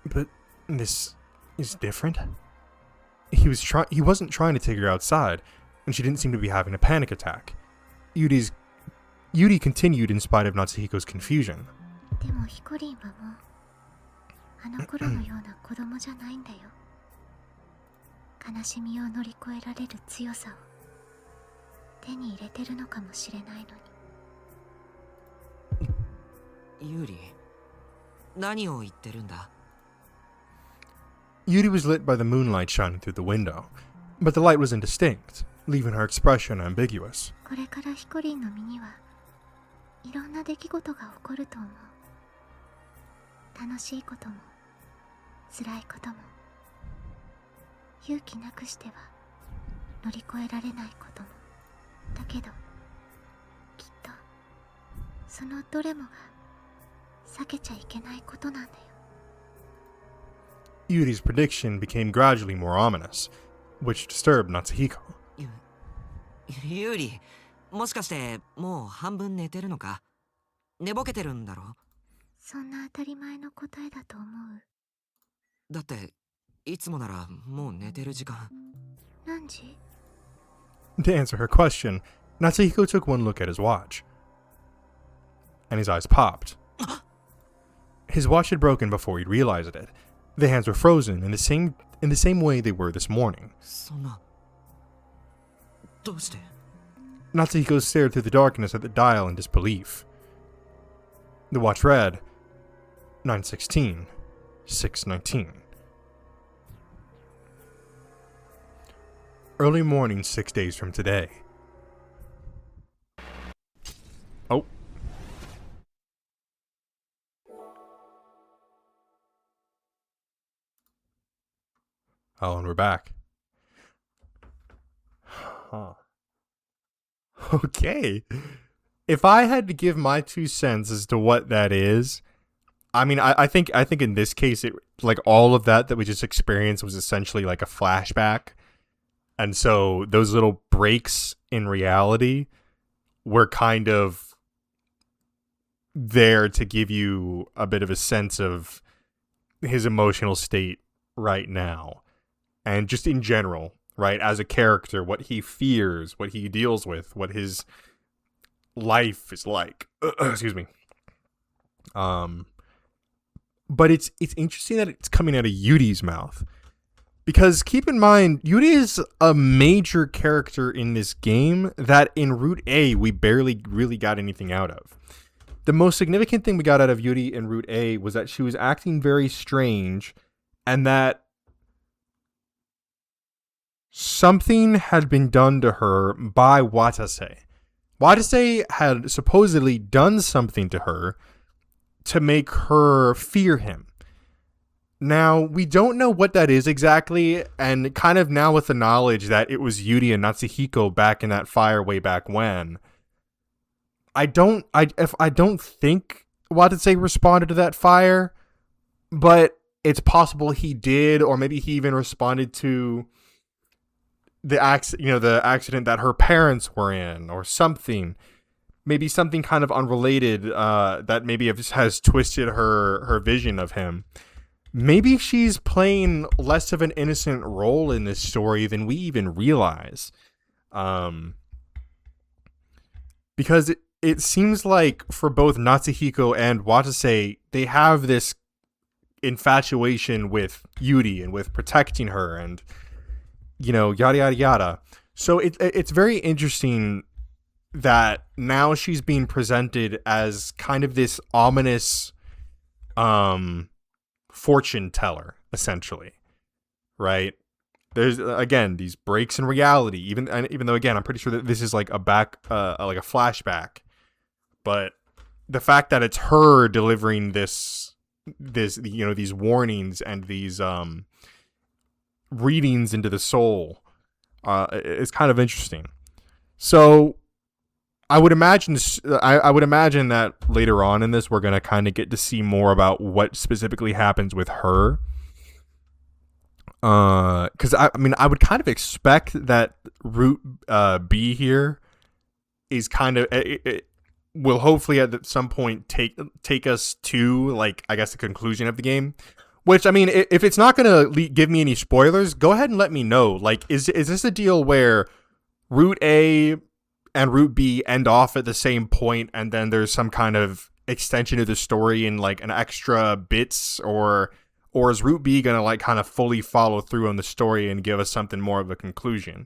But this is different. He wasn't trying to take her outside, and she didn't seem to be having a panic attack. Yuri continued in spite of Natsuhiko's confusion. でもヒコリンはもうあの頃のような子供じゃないんだよ。悲しみを乗り越えられる強さを手に入れてるのかもしれないのに。ユーリ、何を言ってるんだ？ Yuri was lit by the moonlight shining through the window, but the light was indistinct, leaving her expression ambiguous. これからヒコリンの身にはいろんな出来事が起こると思う。楽しいことも辛いことも勇気なくしては乗り越えられないことも。だけどきっとそのどれもが避けちゃいけないことなんだよ。 Yuri's prediction became gradually more ominous, which disturbed Natsuhiko. ユーリ、もしかしてもう半分寝てるのか？寝ぼけてるんだろ？そんな当たり前の答えだと思う。だっていつもならもう寝てる時間。何時？ To answer her question, Natsuhiko took one look at his watch. And his eyes popped. His watch had broken before he'd realized it. The hands were frozen in the same way they were this morning. そんな。どうして？ Natsuhiko stared through the darkness at the dial in disbelief. The watch read 9:16, 6:19. Early morning 6 days from today. Oh. Oh, and we're back. Huh. Okay. If I had to give my 2 cents as to what that is, I mean, I think in this case, it like all of that we just experienced was essentially like a flashback. And so those little breaks in reality were kind of there to give you a bit of a sense of his emotional state right now. And just in general, right, as a character, what he fears, what he deals with, what his life is like. Excuse me. But it's interesting that it's coming out of Yuri's mouth. Because keep in mind, Yuri is a major character in this game that in Route A we barely really got anything out of. The most significant thing we got out of Yuri in Route A was that she was acting very strange and that something had been done to her by Watase. Watase had supposedly done something to her to make her fear him. Now, we don't know what that is exactly, and kind of now with the knowledge that it was Yuri and Natsuhiko back in that fire way back when, I don't think Watase responded to that fire, but it's possible he did, or maybe he even responded to the accident that her parents were in, or something. Maybe something kind of unrelated that maybe has twisted her vision of him. Maybe she's playing less of an innocent role in this story than we even realize. Because it seems like for both Natsuhiko and Watase, they have this infatuation with Yuri and with protecting her and, yada, yada, yada. So it's very interesting that now she's being presented as kind of this ominous fortune teller, essentially, right? There's again these breaks in reality, even though again I'm pretty sure that this is like a flashback, but the fact that it's her delivering these warnings and these readings into the soul is kind of interesting. So I would imagine that later on in this, we're going to kind of get to see more about what specifically happens with her. Because I would kind of expect that Route B here is kind of it will hopefully at some point take us to, like, I guess the conclusion of the game. Which, I mean, if it's not going to give me any spoilers, go ahead and let me know. Like, is this a deal where Route A and Route B end off at the same point, and then there's some kind of extension of the story in like an extra bits, or is Route B gonna like kind of fully follow through on the story and give us something more of a conclusion?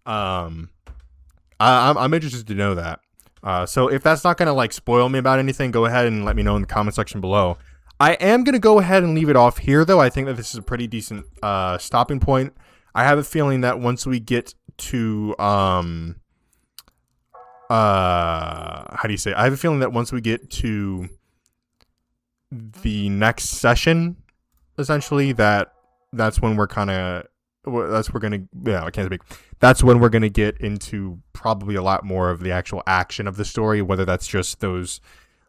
I'm interested to know that. So if that's not gonna like spoil me about anything, go ahead and let me know in the comment section below. I am gonna go ahead and leave it off here, though. I think that this is a pretty decent stopping point. I have a feeling that once we get to I have a feeling that once we get to the next session, essentially, that's when we're that's when we're gonna get into probably a lot more of the actual action of the story, whether that's just those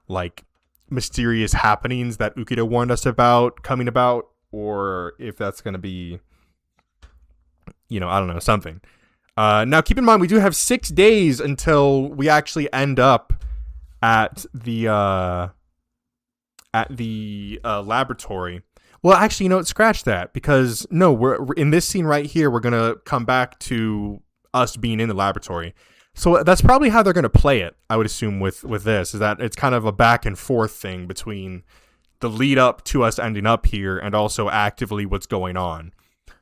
like mysterious happenings that Ukita warned us about coming about, or if that's going to be, I don't know, something. Now, keep in mind, we do have 6 days until we actually end up at the laboratory. Well, actually, scratch that, because no, we're in this scene right here. We're gonna come back to us being in the laboratory, so that's probably how they're gonna play it. I would assume with this is that it's kind of a back and forth thing between the lead up to us ending up here and also actively what's going on.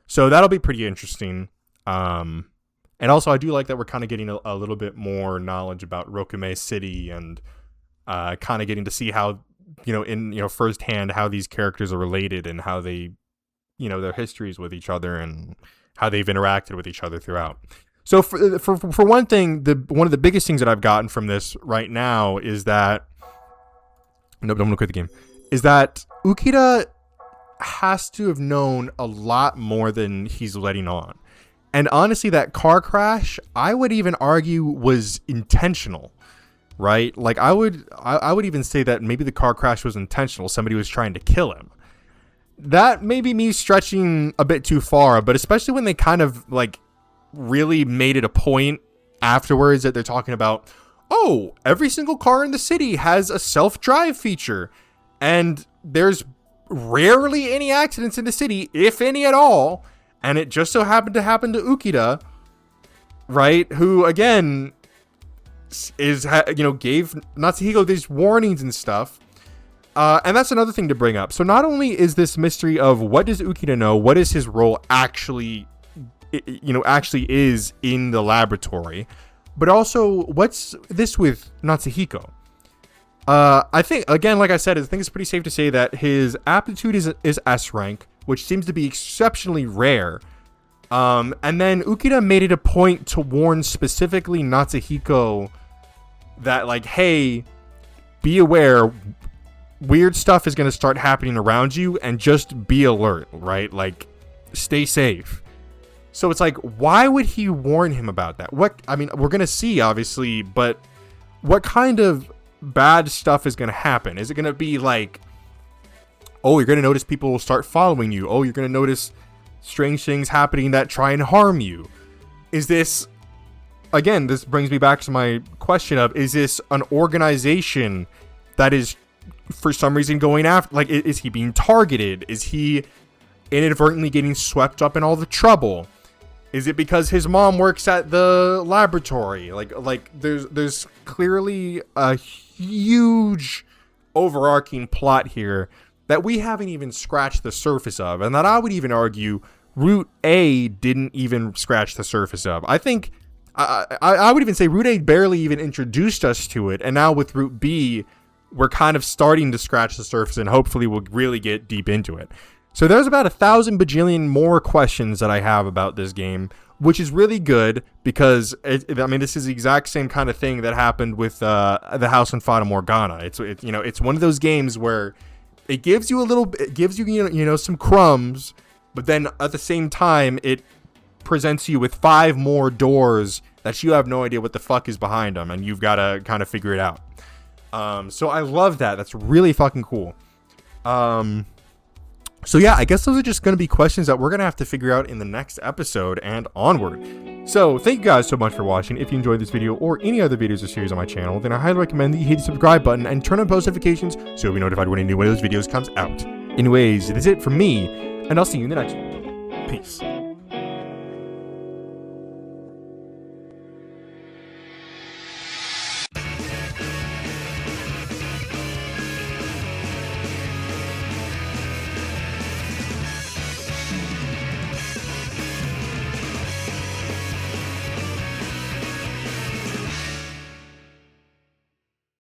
So that'll be pretty interesting. And also, I do like that we're kind of getting a little bit more knowledge about Rokume City and kind of getting to see how, firsthand how these characters are related and how they, their histories with each other and how they've interacted with each other throughout. So for one thing, one of the biggest things that I've gotten from this right now is that, nope, I'm gonna quit the game, is that Ukita has to have known a lot more than he's letting on. And honestly, that car crash, I would even argue, was intentional, right? Like, I would even say that maybe the car crash was intentional. Somebody was trying to kill him. That may be me stretching a bit too far, but especially when they kind of, like, really made it a point afterwards that they're talking about, oh, every single car in the city has a self-drive feature, and there's rarely any accidents in the city, if any at all. And it just so happened to happen to Ukita, right? Who, again, gave Natsuhiko these warnings and stuff. And that's another thing to bring up. So not only is this mystery of what does Ukita know, what is his role actually is in the laboratory, but also what's this with Natsuhiko? I think, again, like I said, I think it's pretty safe to say that his aptitude is S rank, which seems to be exceptionally rare. And then Ukita made it a point to warn specifically Natsuhiko that, like, hey, be aware, weird stuff is going to start happening around you, and just be alert, right? Like, stay safe. So it's like, why would he warn him about that? We're going to see, obviously, but what kind of bad stuff is going to happen? Is it going to be like, oh, you're going to notice people will start following you. Oh, you're going to notice strange things happening that try and harm you. Is this, again, this brings me back to my question of, is this an organization that is for some reason going after, like, is he being targeted? Is he inadvertently getting swept up in all the trouble? Is it because his mom works at the laboratory? Like there's clearly a huge overarching plot here that we haven't even scratched the surface of, and that I would even argue Route A didn't even scratch the surface of. I think I would even say Route A barely even introduced us to it, and now with Route B, we're kind of starting to scratch the surface, and hopefully we'll really get deep into it. So there's about 1,000 bajillion more questions that I have about this game, which is really good because this is the exact same kind of thing that happened with the House in Fata Morgana. It's one of those games where it gives you some crumbs, but then at the same time it presents you with 5 more doors that you have no idea what the fuck is behind them, and you've got to kind of figure it out. So I love that. That's really fucking cool. So yeah, I guess those are just going to be questions that we're going to have to figure out in the next episode and onward. So thank you guys so much for watching. If you enjoyed this video or any other videos or series on my channel, then I highly recommend that you hit the subscribe button and turn on post notifications so you'll be notified when a new one of those videos comes out. Anyways, that's it from me, and I'll see you in the next one. Peace.